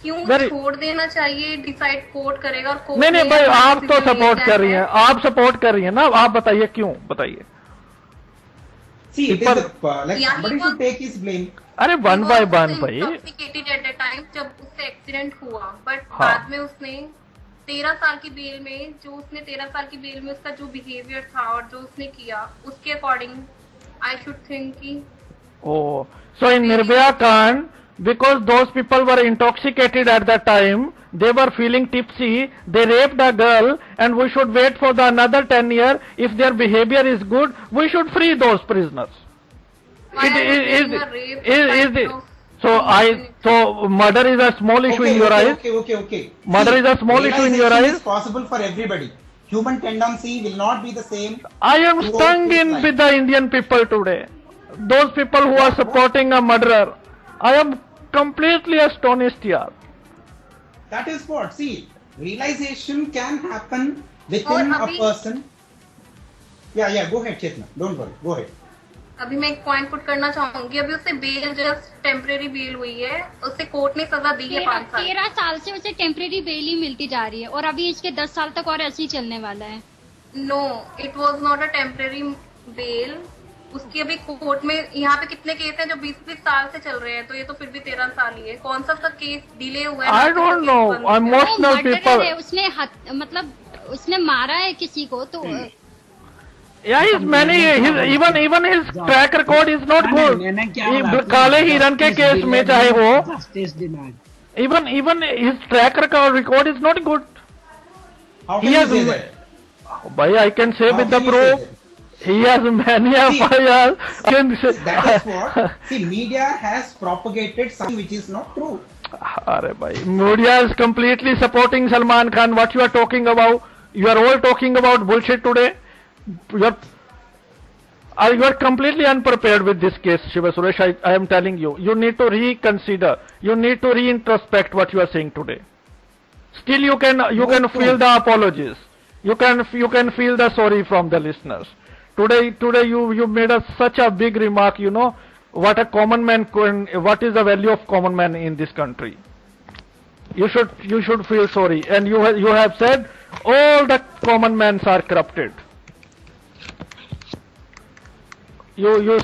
Speaker 5: क्यों छोड़ देना चाहिए डिसाइड कोर्ट करेगा. और कोर्ट
Speaker 1: नहीं भाई, आप तो सपोर्ट कर रही हैं, आप सपोर्ट कर रही हैं ना. आप बताइए क्यों, बताइए. अरे 1 by 1 भाई.
Speaker 5: एट द टाइम जब उससे एक्सीडेंट हुआ, बट बाद में उसने 13 साल की बेल में, जो उसने 13 साल की बेल में उसका जो बिहेवियर था और जो उसने किया उसके अकॉर्डिंग आई शुड थिंक कि
Speaker 1: so in Nirbhaya Khan, because those people were intoxicated at that time, they were feeling tipsy, they raped a girl, and we should wait for the another 10 years. If their behavior is good, we should free those prisoners. So murder is a small issue in your eyes.
Speaker 4: Okay.
Speaker 1: Murder is a small issue in your eyes.
Speaker 4: Is possible for everybody. Human tendency will not be the same.
Speaker 1: I am stung in with the Indian people today. Those people who are supporting a murderer. I am completely astonished here.
Speaker 4: That is what. See, realization can happen within a person. Yeah. Go ahead, Chetna. Don't worry. Go ahead.
Speaker 5: अभी मैं एक point put करना चाहूंगी. अभी उसे bell just temporary bell हुई है. उसे कोर्ट ने सजा दी है 5 साल.
Speaker 3: 13 साल से उसे टेम्परेरी बेल ही मिलती जा रही है और अभी इसके 10 साल तक और ऐसे ही चलने वाला है.
Speaker 5: No, it was not a temporary bail. उसकी अभी कोर्ट में यहाँ पे कितने केस हैं जो 20-20 साल से चल रहे हैं, तो ये तो फिर भी 13 साल ही है. कौन सा केस डिले हुआ है?
Speaker 1: I don't know. Emotional people.
Speaker 3: उसने मतलब उसने मारा है किसी को तो.
Speaker 1: Yeah, even his track record is not good. काले हिरन के केस में चाहे हो, even his track record is not good.
Speaker 4: How can you say that?
Speaker 1: Bhai, I can say with the proof. He has many FIRs.
Speaker 4: That is what. See, media has propagated something which is not true.
Speaker 1: Arey bhai, media is completely supporting Salman Khan. What you are talking about? You are all talking about bullshit today. You are completely unprepared with this case, Shiva Suresh. I am telling you. You need to reconsider. You need to reintrospect what you are saying today. Still, you can feel the apologies. You can feel the sorry from the listeners. Today you made such a big remark. You know, what a common man what is the value of common man in this country. You should feel sorry, and you have said all the common men are corrupted. You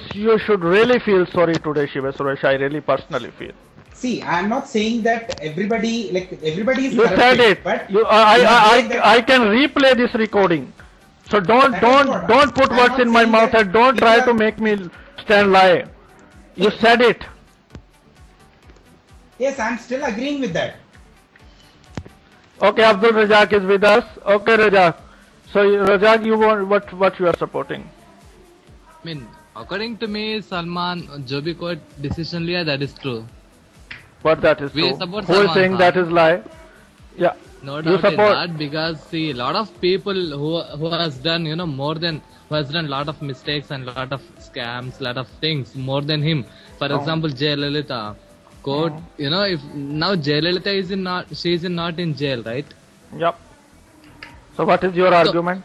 Speaker 1: should really feel sorry today, Shiva Suresh. I really personally feel.
Speaker 4: See, I'm not saying that everybody is
Speaker 1: You said it.
Speaker 4: but
Speaker 1: I can replay this recording. So don't put words in my mouth and don't try to make me stand lie. You said it.
Speaker 4: Yes, I'm still agreeing with that.
Speaker 1: Okay, Abdul Razak is with us. Okay, Razak. So Razak, you want what you are supporting?
Speaker 6: I mean, according to me, Salman, जो भी कोई decision लिया, that is true.
Speaker 1: But that is
Speaker 6: We
Speaker 1: true.
Speaker 6: support
Speaker 1: Who is
Speaker 6: Salman
Speaker 1: saying
Speaker 6: Khan.
Speaker 1: that is lie? Yeah.
Speaker 6: No
Speaker 1: You
Speaker 6: doubt in
Speaker 1: support-
Speaker 6: that, because see, a lot of people who has done, who has done lot of mistakes and lot of scams, lot of things more than him. For example, Jayalalitha. Court, if now Jayalalitha she is not in jail, right?
Speaker 1: Yep. So what is your argument?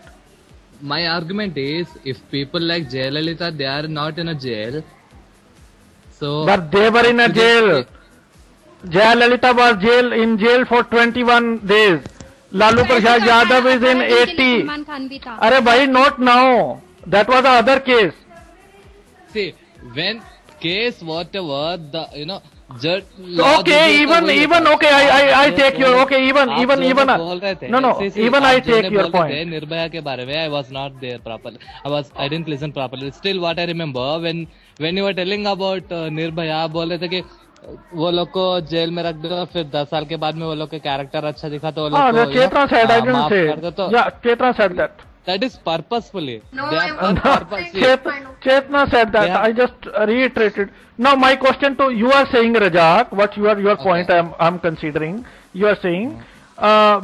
Speaker 6: My argument is, if people like Jayalalitha, they are not in a jail. So,
Speaker 1: But they were in a jail. Jayalalitha was in jail for 21 days. Lalu Prasad Yadav is in 80.
Speaker 3: Salman Khan भी था.
Speaker 1: Arey bhai, not now. That was the other case.
Speaker 6: see, when case whatever the judge.
Speaker 1: Okay, even okay, I take your even no, even I take your point.
Speaker 6: Nirbhaya के बारे में I was not there properly. I didn't listen properly. Still, what I remember when you were telling about Nirbhaya, बोल रहे थे कि वो लोग को जेल में रख दो, फिर 10 साल के बाद में वो लोग के कैरेक्टर अच्छा दिखा तो वो लोग को
Speaker 1: Chetra said, I didn't
Speaker 6: माफ कर दो
Speaker 1: say.
Speaker 6: तो
Speaker 1: Yeah, Chetra said that.
Speaker 6: that is purposefully.
Speaker 5: No,
Speaker 6: They
Speaker 5: I
Speaker 6: have
Speaker 5: was
Speaker 6: done
Speaker 5: not
Speaker 6: purposely.
Speaker 5: saying-
Speaker 1: Chetna said that.
Speaker 6: Yeah.
Speaker 1: I just reiterated. Now my question to you are saying, Rajak, what your point I'm considering. You are saying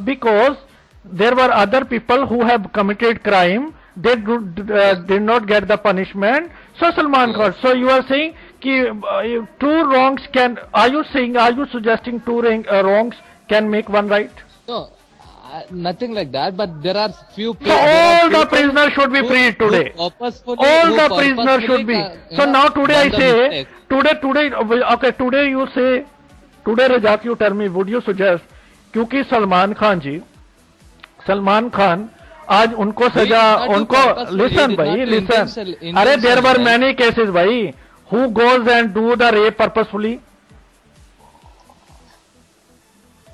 Speaker 1: because there were other people who have committed crime, they did not get the punishment. So Salman Khan. So you are saying ki two wrongs can. Are you suggesting two wrongs can make one right?
Speaker 6: No, nothing like that. But there are few.
Speaker 1: So all the prisoners should be freed today. All the prisoners should be. So now today I say, today you say, today Rajak, you tell me, would you suggest, क्योंकि सलमान खान आज उनको सजा उनको listen भाई listen अरे there were many cases भाई who goes and do the rape purposefully.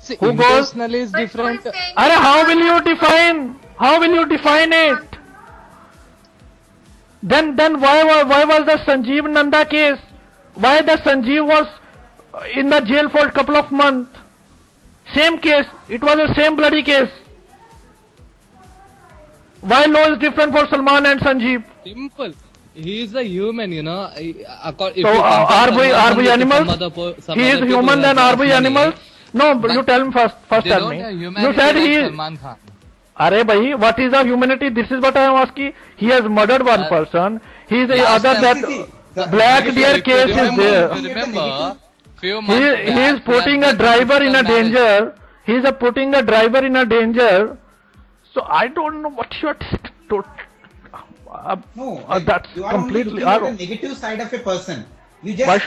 Speaker 6: See,
Speaker 1: Who goes?
Speaker 6: intentionally is different.
Speaker 1: अरे how will you define it? Then why was the Sanjeev Nanda case? Why the Sanjeev was in the jail for a couple of months? Same case. It was the same bloody case. Why law is different for Salman and Sanjeev?
Speaker 6: Simple. He is a human,
Speaker 1: So are we animals? He is human, then are we animals? No, but you tell me first tell me. You said he is.
Speaker 6: Salman Khan.
Speaker 1: Arey bhai, what is the humanity? This is what I am asking. He has murdered one person. He is the
Speaker 6: Last
Speaker 1: other
Speaker 6: time,
Speaker 1: that Black Deer case is there.
Speaker 6: Remember, few
Speaker 1: He
Speaker 6: months
Speaker 1: is
Speaker 6: back,
Speaker 1: putting
Speaker 6: he
Speaker 1: a
Speaker 6: had
Speaker 1: driver in a
Speaker 6: political marriage.
Speaker 1: danger. He is putting a driver in a danger. So I don't know what you are
Speaker 4: No,
Speaker 1: that's
Speaker 4: you are
Speaker 1: completely.
Speaker 4: only looking at the negative side of a person. You just
Speaker 1: Why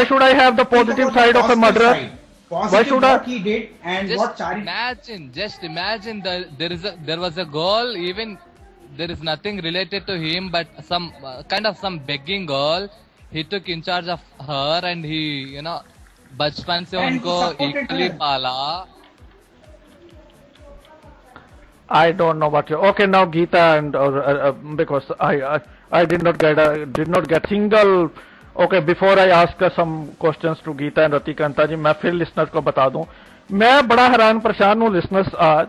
Speaker 1: should I have the
Speaker 4: think
Speaker 1: positive
Speaker 4: about the
Speaker 1: side of a
Speaker 4: positive
Speaker 1: murderer?
Speaker 4: side. Positive
Speaker 1: should I-
Speaker 4: what he did and what Charity.
Speaker 6: Just imagine there was a girl, even there is nothing related to him, but some some begging girl. He took in charge of her and he, बचपन से
Speaker 4: And he
Speaker 6: उनको
Speaker 4: supported
Speaker 6: equally
Speaker 4: her.
Speaker 6: पाला.
Speaker 1: I don't know what you. Okay, now Geeta and because I did not get single. Okay, before I ask some questions to Geeta and Ratikanta जी, मैं फिर listeners को बता दूं, मैं बड़ा हैरान परेशान हूँ listeners आज,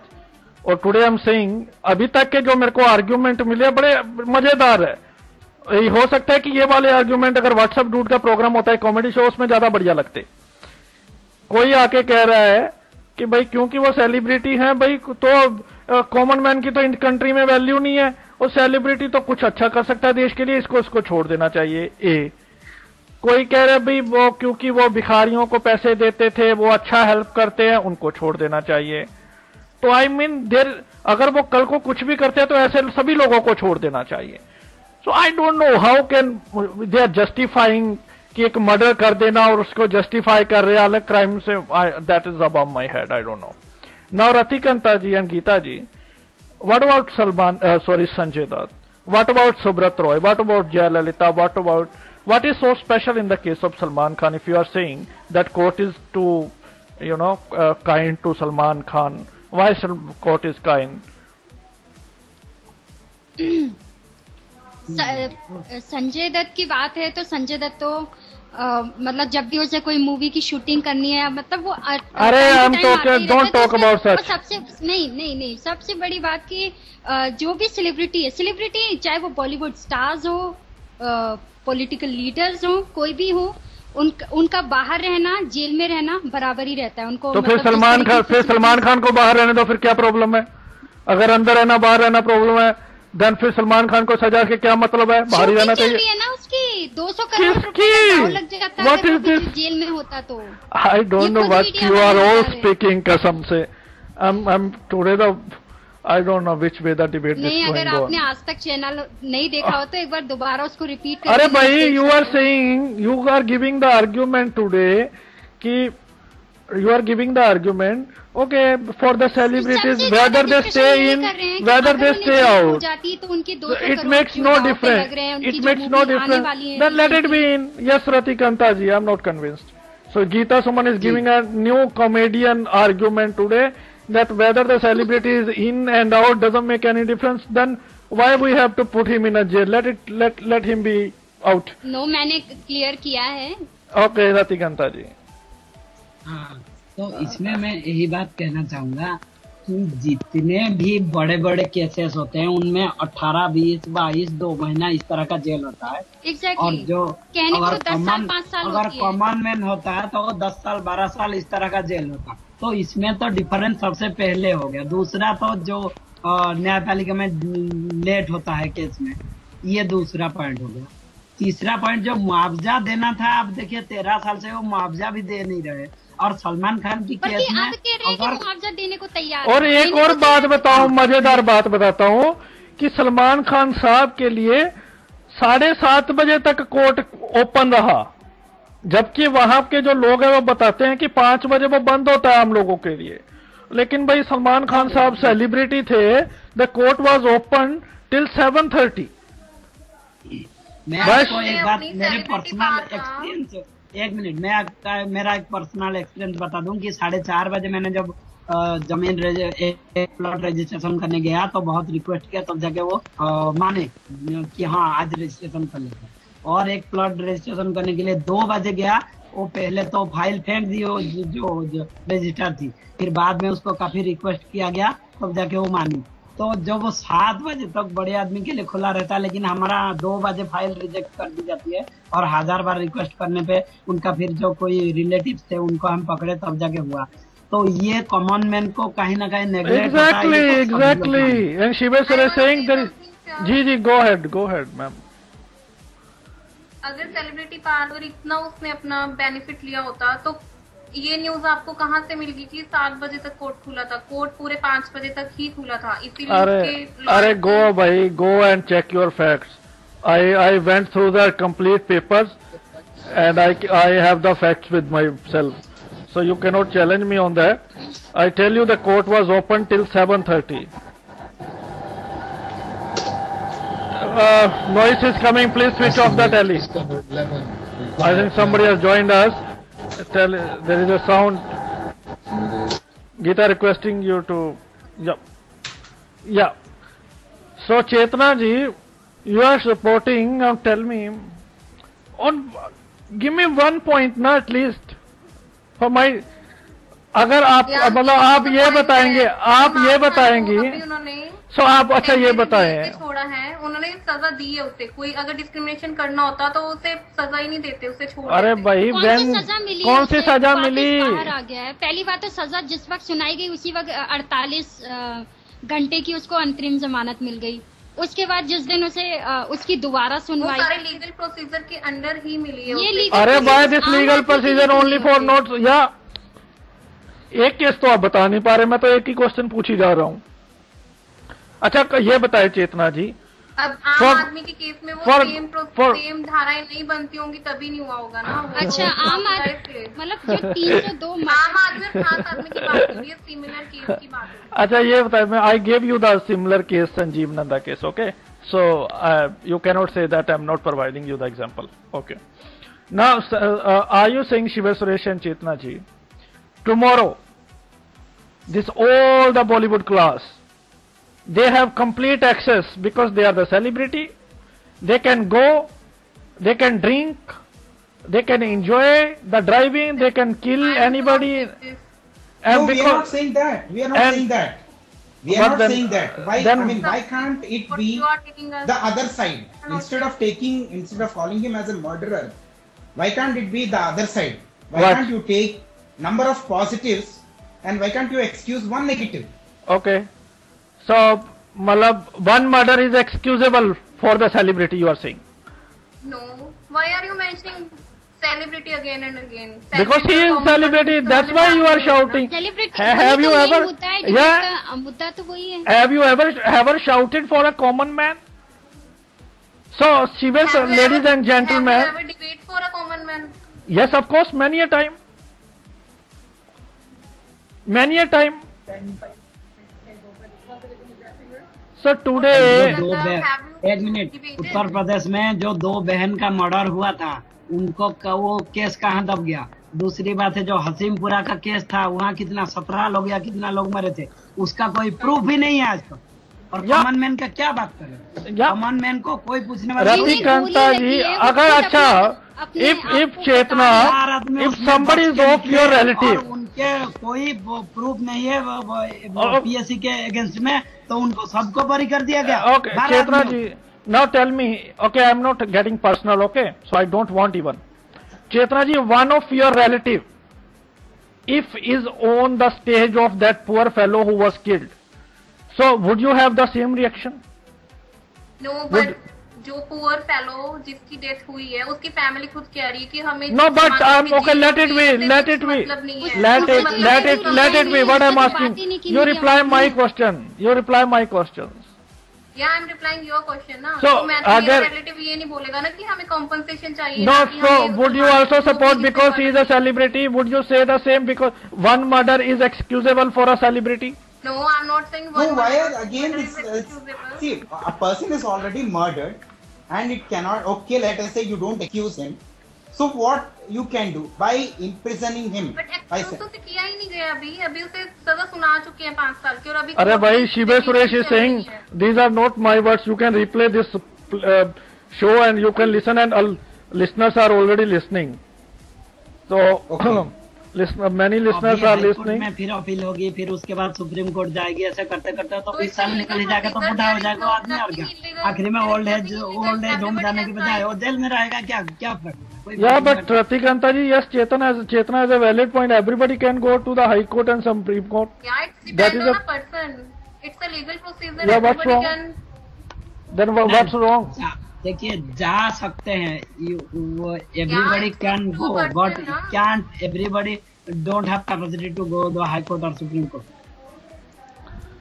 Speaker 1: और today I'm saying अभी तक के जो मेरे को argument मिले बड़े मजेदार है. ये हो सकता है कि ये वाले argument अगर WhatsApp डूड का प्रोग्राम होता है कॉमेडी शो उसमें ज्यादा बढ़िया लगते. कोई आके कह रहा है कि भाई क्योंकि वो सेलिब्रिटी हैं भाई तो कॉमन मैन की तो इन कंट्री में वैल्यू नहीं है, और सेलिब्रिटी तो कुछ अच्छा कर सकता है देश के लिए, इसको छोड़ देना चाहिए. ए कोई कह रहे भाई वो क्योंकि वो भिखारियों को पैसे देते थे वो अच्छा हेल्प करते हैं उनको छोड़ देना चाहिए. तो आई मीन देर अगर वो कल को कुछ भी करते हैं तो ऐसे सभी लोगों को छोड़ देना चाहिए. So I don't know how can they are justifying कि एक मर्डर कर देना और उसको जस्टिफाई कर रहे अलग क्राइम से. That is above my head. I don't know. Now Ratikanta ji and Geeta ji, what about Sanjay Dutt? What about Subrat Roy? What about Jayalalitha? What is so special in the case of Salman Khan? If you are saying that court is too, kind to Salman Khan, why court is kind?
Speaker 3: Sanjay Dutt की बात है तो संजय दत्त तो मतलब जब भी उसे कोई मूवी की शूटिंग करनी है मतलब वो
Speaker 1: अरे हम डोंट टॉक अबाउट सच.
Speaker 3: सबसे नहीं सबसे बड़ी बात कि जो भी सेलिब्रिटी चाहे वो बॉलीवुड स्टार्स हो, पॉलिटिकल लीडर्स हो, कोई भी हो, उनका बाहर रहना, जेल में रहना बराबर ही रहता है उनको.
Speaker 1: तो फिर सलमान खान को बाहर रहने दो, फिर क्या प्रॉब्लम है? अगर अंदर रहना बाहर रहना प्रॉब्लम है, देन फिर सलमान खान को सजा के क्या मतलब है? बाहर ही रहना चाहिए.
Speaker 3: है ना उसकी 200 करोड़ रुपए लग जाता है अगर जेल में होता तो.
Speaker 1: I don't know what you are all speaking कसम से. I'm today the I don't know which way the debate is going on.
Speaker 3: नहीं, अगर आपने आज तक चैनल नहीं देखा हो तो एक बार दोबारा उसको रिपीट करें.
Speaker 1: अरे भाई, you are saying, you are giving the argument today कि you are giving the argument, okay, for the celebrities, whether they stay in, whether they stay out, it makes no difference. It makes no difference. Then let it be in. Yes, Ratikanta ji, I am not convinced. So Geeta Suman is giving a new comedian argument today that whether the celebrity is in and out doesn't make any difference. Then why we have to put him in a jail? Let him be out.
Speaker 3: No, मैंने clear किया है.
Speaker 1: Okay, Ratikanta ji.
Speaker 2: हाँ, तो इसमें मैं यही बात कहना चाहूंगा कि जितने भी बड़े बड़े केसेस होते हैं उनमें 18, 20, 22, 2 महीना इस तरह का जेल होता है. और जो अगर कॉमन मैन होता है तो वो 10 साल 12 साल इस तरह का जेल होता है. तो इसमें तो डिफरेंस सबसे पहले हो गया. दूसरा तो जो न्यायपालिका में लेट होता है केस में, ये दूसरा पॉइंट हो गया. तीसरा पॉइंट जो मुआवजा देना था, आप देखिए 13 साल से वो मुआवजा भी दे नहीं रहे. और सलमान खान की केस में
Speaker 3: अगर मुआवजा देने को तैयार.
Speaker 1: और एक और बात बताऊं, मजेदार बात बताता हूं कि सलमान खान साहब के लिए 7:30 बजे तक कोर्ट ओपन रहा, जबकि वहां के जो लोग हैं वो बताते हैं कि 5 बजे वो बंद होता है हम लोगों के लिए. लेकिन भाई सलमान खान साहब सेलिब्रिटी थे, the court was open till 7:30.
Speaker 2: मैं आपको एक बात, मेरे पर्सनल एक्सपीरियंस, एक मिनट, मैं मेरा एक पर्सनल एक्सपीरियंस बता दूं कि 4:30 बजे मैंने जब जमीन एक प्लॉट रजिस्ट्रेशन करने गया तो बहुत रिक्वेस्ट किया, तब जाके वो माने कि हाँ आज रजिस्ट्रेशन कर लेते हैं. और एक प्लॉट रजिस्ट्रेशन करने के लिए 2 बजे गया, वो पहले तो फाइल फेंक दी जो रजिस्टर थी, फिर बाद में उसको काफी रिक्वेस्ट किया गया, तब जाके वो मानी. तो जब वो 7 बजे तक बड़े आदमी के लिए खुला रहता है, लेकिन हमारा 2 बजे फाइल रिजेक्ट कर दी जाती है. और 1000 बार रिक्वेस्ट करने पे उनका फिर जो कोई रिलेटिव थे उनको हम पकड़े, तब जाके हुआ. तो ये कॉमन मैन को कहीं ना कहीं नेग्लेक्ट होता है.
Speaker 1: Exactly. And Shivesh sir saying that. जी गो अहेड मैम.
Speaker 5: अगर सेलिब्रिटी पावर इतना उसने अपना बेनिफिट लिया होता तो ये न्यूज आपको कहाँ से मिल गई कि 7 बजे तक कोर्ट खुला था? कोर्ट पूरे 5 बजे तक ही खुला था. इसीलिए
Speaker 1: अरे गो भाई, go and check your facts. I went through the complete papers and I have the facts with myself. So you cannot challenge me on that. I tell you the court was open till 7:30. Noise is coming. Please switch off the telly. I think somebody has joined us. There is a sound. Geeta requesting you to. Yeah. So Chetna ji, you are supporting. Tell me. Give me one point, na at least. For my. अगर आप मतलब आप ये बताएंगी, सो आप अच्छा ये बताएं.
Speaker 5: छोड़ा है उन्होंने, सजा दी है उसे. कोई अगर डिस्क्रिमिनेशन करना होता तो उसे सजा ही नहीं देते, उसे छोड़.
Speaker 1: अरे भाई कौन सी सजा मिली?
Speaker 3: बाहर आ गया है. पहली बात तो सजा जिस वक्त सुनाई गई उसी वक्त 48 घंटे की उसको अंतरिम जमानत मिल गई. उसके बाद जिस दिन उसे उसकी दोबारा सुनवाई
Speaker 5: सारे लीगल प्रोसीजर के अंडर ही मिली है.
Speaker 3: ये
Speaker 1: अरे भाई this legal procedure only for notes. या एक केस तो आप बता नहीं पा रहे, मैं तो एक ही क्वेश्चन पूछी जा रहा हूं. अच्छा ये बताए चेतना जी,
Speaker 5: अब आम
Speaker 1: For-
Speaker 5: आदमी के केस में वो
Speaker 1: for-
Speaker 5: सेम धाराएं नहीं बनती होंगी तभी नहीं हुआ होगा ना। वो
Speaker 3: अच्छा, आम आदमी
Speaker 5: ऐसे।
Speaker 3: मतलब जो 302
Speaker 5: आम आदमी और खास आदमी की बात हो रही है, सिमिलर केस की बात हो रही है।
Speaker 1: अच्छा ये बताइए, मैं I gave you the similar case Sanjeev Nanda case, okay, so you cannot say that I'm not providing you the example, okay. Now are you saying Shiva Suresh and Chetna ji, tomorrow this all the Bollywood class, they have complete access because they are the celebrity, they can go, they can drink, they can enjoy the driving, they can kill anybody, and
Speaker 4: No, we are not
Speaker 1: because
Speaker 4: saying that. We are not
Speaker 1: and-
Speaker 4: saying that. We are
Speaker 1: but
Speaker 4: not
Speaker 1: then-
Speaker 4: saying that. Why?
Speaker 1: then-
Speaker 4: I mean, why can't it
Speaker 5: But
Speaker 4: be
Speaker 5: you are taking us.
Speaker 4: the other side? Instead of calling him as a murderer, why can't it be the other side? Why
Speaker 1: What?
Speaker 4: can't you take number of positives and why can't you excuse one negative?
Speaker 1: okay, so malab one murder is excusable for the celebrity, you are saying,
Speaker 5: No. Why are you mentioning celebrity again and again?
Speaker 1: because he is celebrity, that's why you are shouting.
Speaker 3: Celebrity
Speaker 1: Have you ever,
Speaker 3: मुद्दा है,
Speaker 1: yeah,
Speaker 3: debate का मुद्दा तो वही है।
Speaker 1: have you ever shouted for a common man? So Shivesh,
Speaker 5: Have you
Speaker 1: ladies
Speaker 5: ever-
Speaker 1: and gentlemen,
Speaker 5: Have you ever debate for a common man?
Speaker 1: yes, of course, many a time, many a time. So today,
Speaker 2: जो एक minute, Uttar Pradesh में जो 2 बहन का murder हुआ था, उनको वो केस कहाँ दब गया? दूसरी बात है, जो हसीमपुरा का केस था, वहाँ कितना 17 लोग या कितना लोग मरे थे, उसका कोई प्रूफ ही नहीं है आज तक। और
Speaker 1: या-
Speaker 2: कॉमन मैन का क्या बात करें?
Speaker 1: या-
Speaker 2: कॉमन मैन को कोई पूछने वाला
Speaker 1: रवि
Speaker 2: नहीं।
Speaker 1: कांता जी, अगर अच्छा, if Chetna,
Speaker 2: चार आदमी
Speaker 1: if
Speaker 2: उसमें
Speaker 1: somebody is
Speaker 2: बच के
Speaker 1: of your
Speaker 2: निकले
Speaker 1: relative,
Speaker 2: और उनके कोई प्रूफ नहीं है
Speaker 1: और-
Speaker 2: पीएससी के अगेंस्ट में, तो उनको सबको बरी कर दिया गया।
Speaker 1: okay,
Speaker 2: 12
Speaker 1: Chetna
Speaker 2: आदमियों
Speaker 1: ji, now tell me, okay, I'm not getting personal, okay, so I don't want even. Chetna ji, one of your relative, if is on the stage of that poor fellow who was killed, so would you have the same reaction?
Speaker 5: No,
Speaker 1: Would-
Speaker 5: but जो poor fellow जिसकी death हुई है, उसकी family खुद कह रही है कि हमें
Speaker 1: No, but
Speaker 5: समाज की
Speaker 1: okay, let it
Speaker 5: चीजों
Speaker 1: be,
Speaker 5: से
Speaker 1: let
Speaker 5: कुछ
Speaker 1: it be,
Speaker 5: मतलब नहीं है।
Speaker 1: let
Speaker 5: उसका
Speaker 1: it,
Speaker 5: मतलब
Speaker 1: let
Speaker 5: है
Speaker 1: it,
Speaker 5: कि
Speaker 1: let it be. What I'm
Speaker 3: उसने
Speaker 1: asking,
Speaker 3: बात ही नहीं की
Speaker 1: you
Speaker 3: मीडिया
Speaker 1: reply
Speaker 3: में।
Speaker 1: my question. You reply my questions.
Speaker 5: या I am replying your question ना।
Speaker 1: So,
Speaker 5: तो मैं तो
Speaker 1: अगर-
Speaker 5: मेरा रिलेटिव ये नहीं बोलेगा ना कि हमें कॉम्पनसेशन चाहिए।
Speaker 1: No,
Speaker 5: ना कि
Speaker 1: so
Speaker 5: हमें
Speaker 1: would you
Speaker 5: समाज
Speaker 1: also
Speaker 5: को
Speaker 1: support
Speaker 5: किसी
Speaker 1: because
Speaker 5: से
Speaker 1: he is a celebrity? Would you say the same because one murder is excusable for a celebrity?
Speaker 5: No, I'm not saying
Speaker 4: No,
Speaker 5: one
Speaker 4: why
Speaker 5: murder
Speaker 4: again
Speaker 5: is
Speaker 4: it's
Speaker 5: excusable.
Speaker 4: see, a person is already murdered and it cannot, okay, let us say you don't accuse him, so what you can do by imprisoning him?
Speaker 5: But
Speaker 4: by
Speaker 5: excuse तो उसे किया ही नहीं गया अभी उसे सजा सुना चुके हैं 5 साल की। और अभी
Speaker 1: अरे
Speaker 5: कोर्ट
Speaker 1: भाई,
Speaker 5: में
Speaker 1: Shiva Suresh is
Speaker 5: चल रही
Speaker 1: saying
Speaker 5: है।
Speaker 1: these are not my words. You can replay this show and you can listen, and listeners are already listening. So,
Speaker 4: Okay.
Speaker 1: many listeners
Speaker 2: अभी
Speaker 1: are
Speaker 2: हाईकोर्ट
Speaker 1: listening.
Speaker 2: में फिर appeal होगी, फिर उसके बाद सुप्रीम कोर्ट जाएगी, ऐसे करते करते तो
Speaker 5: तो
Speaker 2: 20 साल
Speaker 5: इससे
Speaker 2: निकल ही
Speaker 5: illegal
Speaker 2: जाएगा, तो
Speaker 5: procedure
Speaker 2: बूढ़ा हो
Speaker 5: there is
Speaker 2: जाएगा
Speaker 5: no-
Speaker 2: आदमी, और क्या?
Speaker 5: nothing illegal,
Speaker 2: आखिरी में
Speaker 5: there is
Speaker 2: old age
Speaker 5: nothing illegal,
Speaker 2: home
Speaker 5: everybody
Speaker 2: जाने
Speaker 5: has
Speaker 2: के बजाय
Speaker 5: right.
Speaker 2: वो जेल में रहेगा, क्या क्या फर्क? कोई
Speaker 1: Yeah,
Speaker 2: फर्क
Speaker 1: but
Speaker 2: नहीं पड़ता।
Speaker 1: Ratikanta ji, yes, Chetna has a valid point. Everybody can go to the High Court and Supreme Court.
Speaker 5: Yeah, it's
Speaker 1: That
Speaker 5: depend
Speaker 1: is
Speaker 5: on
Speaker 1: a-
Speaker 5: a person. It's a legal procedure.
Speaker 1: Yeah, what's
Speaker 5: Everybody
Speaker 1: wrong?
Speaker 5: can.
Speaker 1: Then what's wrong?
Speaker 2: देखिए, जा सकते हैं, वो everybody
Speaker 5: it's
Speaker 2: can
Speaker 5: up to
Speaker 2: go,
Speaker 5: a person,
Speaker 2: but
Speaker 5: ना?
Speaker 2: Can't everybody don't have capacity to go the high court और supreme court.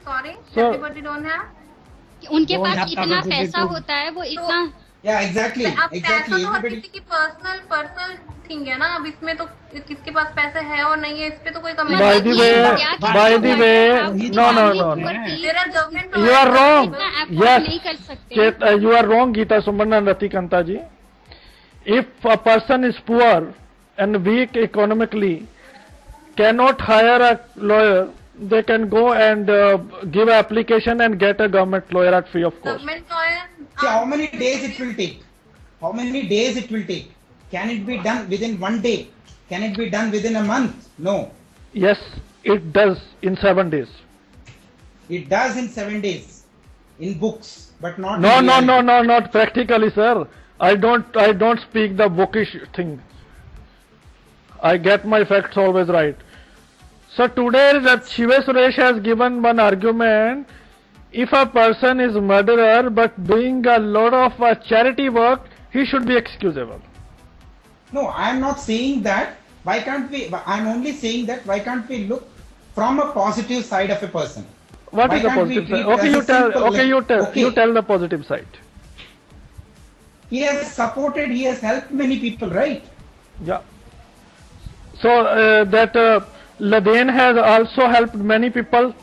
Speaker 5: Sorry,
Speaker 1: So-
Speaker 5: everybody don't have.
Speaker 3: उनके
Speaker 2: Don't
Speaker 3: pass
Speaker 2: have
Speaker 3: इतना
Speaker 2: capacity
Speaker 3: पैसा
Speaker 2: to-
Speaker 3: होता है, वो इतना
Speaker 4: Yeah, exactly,
Speaker 5: अब पैसा
Speaker 4: exactly.
Speaker 5: तो हर
Speaker 4: Everybody.
Speaker 5: किसी की पर्सनल थिंग है ना। अब इसमें तो किसके पास पैसे है और नहीं है, इस पे तो कोई comment
Speaker 1: By the way, no, no, no, no.
Speaker 5: There are government
Speaker 1: You are wrong.
Speaker 3: इतना एफर्ट
Speaker 1: Yes.
Speaker 3: नहीं कर सकते।
Speaker 1: You are wrong, Geeta Suman and Ratikanta ji. If a person is poor and weak economically, cannot hire a lawyer, they can go and give an application and get a government lawyer at free of cost.
Speaker 5: government lawyer.
Speaker 4: See how many days it will take? How many days it will take? Can it be done within 1 day? Can it be done within a month? No.
Speaker 1: Yes, it does in 7 days.
Speaker 4: It does in 7 days in books, but not
Speaker 1: No,
Speaker 4: in
Speaker 1: no,
Speaker 4: reality.
Speaker 1: no, no, not practically, sir. I don't speak the bookish thing. I get my facts always right. So today that Shiva Suresh has given one argument. If a person is murderer but doing a lot of charity work, he should be excusable.
Speaker 4: No, I am not saying that. Why can't we? I am only saying that why can't we look from a positive side of a person?
Speaker 1: What
Speaker 4: Why
Speaker 1: is the
Speaker 4: can't we
Speaker 1: positive side?
Speaker 4: treat
Speaker 1: Okay,
Speaker 4: as
Speaker 1: you
Speaker 4: a
Speaker 1: tell.
Speaker 4: simple
Speaker 1: Okay,
Speaker 4: like- okay.
Speaker 1: you tell the positive side.
Speaker 4: he has supported, he has helped many people, right?
Speaker 1: Yeah. So Ladain has also helped many people.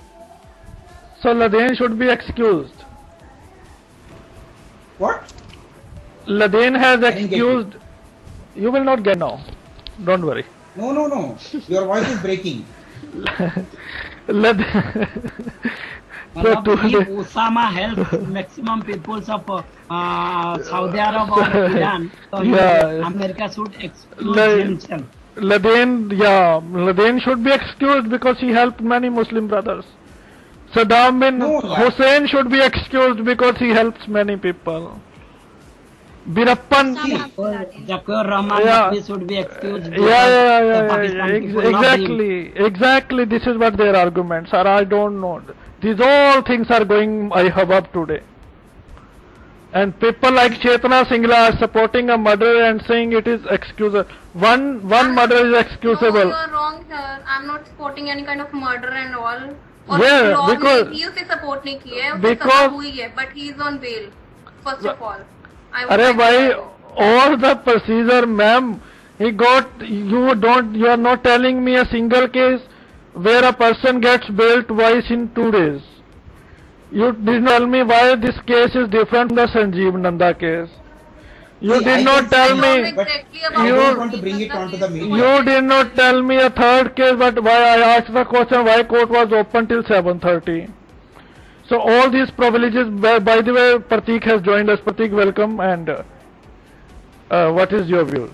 Speaker 1: So Ladain should be excused.
Speaker 4: What?
Speaker 1: Ladain has
Speaker 4: I didn't get you.
Speaker 1: excused. You will not get now. Don't worry.
Speaker 4: No. Your voice is breaking.
Speaker 2: मतलब if Osama helps maximum peoples of Saudi Arab or Iran, so
Speaker 1: Yeah.
Speaker 2: America should excuse
Speaker 1: Like-
Speaker 2: himself.
Speaker 1: Ladain should be excused because he helped many Muslim brothers. Saddam bin
Speaker 4: No, yeah.
Speaker 1: Hussein should be excused because he helps many people. Birappan,
Speaker 2: Zakiur Rahman
Speaker 1: Yeah.
Speaker 2: Naqvi should be excused.
Speaker 1: yeah,
Speaker 2: because the Pakistan people love him.
Speaker 1: exactly. This is what their arguments are. I don't know. These all things are going hubbub today. And people like Chetna Singla are supporting a murder and saying it is excusable. One murder is
Speaker 5: No,
Speaker 1: excusable.
Speaker 5: you are wrong here. I'm not supporting any kind of murder and all. और
Speaker 1: Yeah,
Speaker 5: law
Speaker 1: because-
Speaker 5: ने भी उसे support नहीं किया है, उसे
Speaker 1: because-
Speaker 5: सजा हुई है, but he is on bail. First of all, I would
Speaker 1: Arey
Speaker 5: like to
Speaker 1: bhai,
Speaker 5: tell you.
Speaker 1: all the procedure, ma'am, you are not telling me a single case where a person gets bail twice in 2 days. You did not tell me why this case is different from the Sanjeev Nanda case. You
Speaker 4: See,
Speaker 1: did
Speaker 4: I
Speaker 1: not
Speaker 4: can
Speaker 1: tell
Speaker 4: see
Speaker 1: me,
Speaker 4: now, but
Speaker 5: Exactly
Speaker 4: I
Speaker 5: about
Speaker 1: You-
Speaker 4: don't want to bring it onto the media.
Speaker 1: you did not tell me a third case, but why I asked the question why court was open till 7:30. So all these privileges, by the way, Pratik has joined us. Pratik, welcome, and what is your views?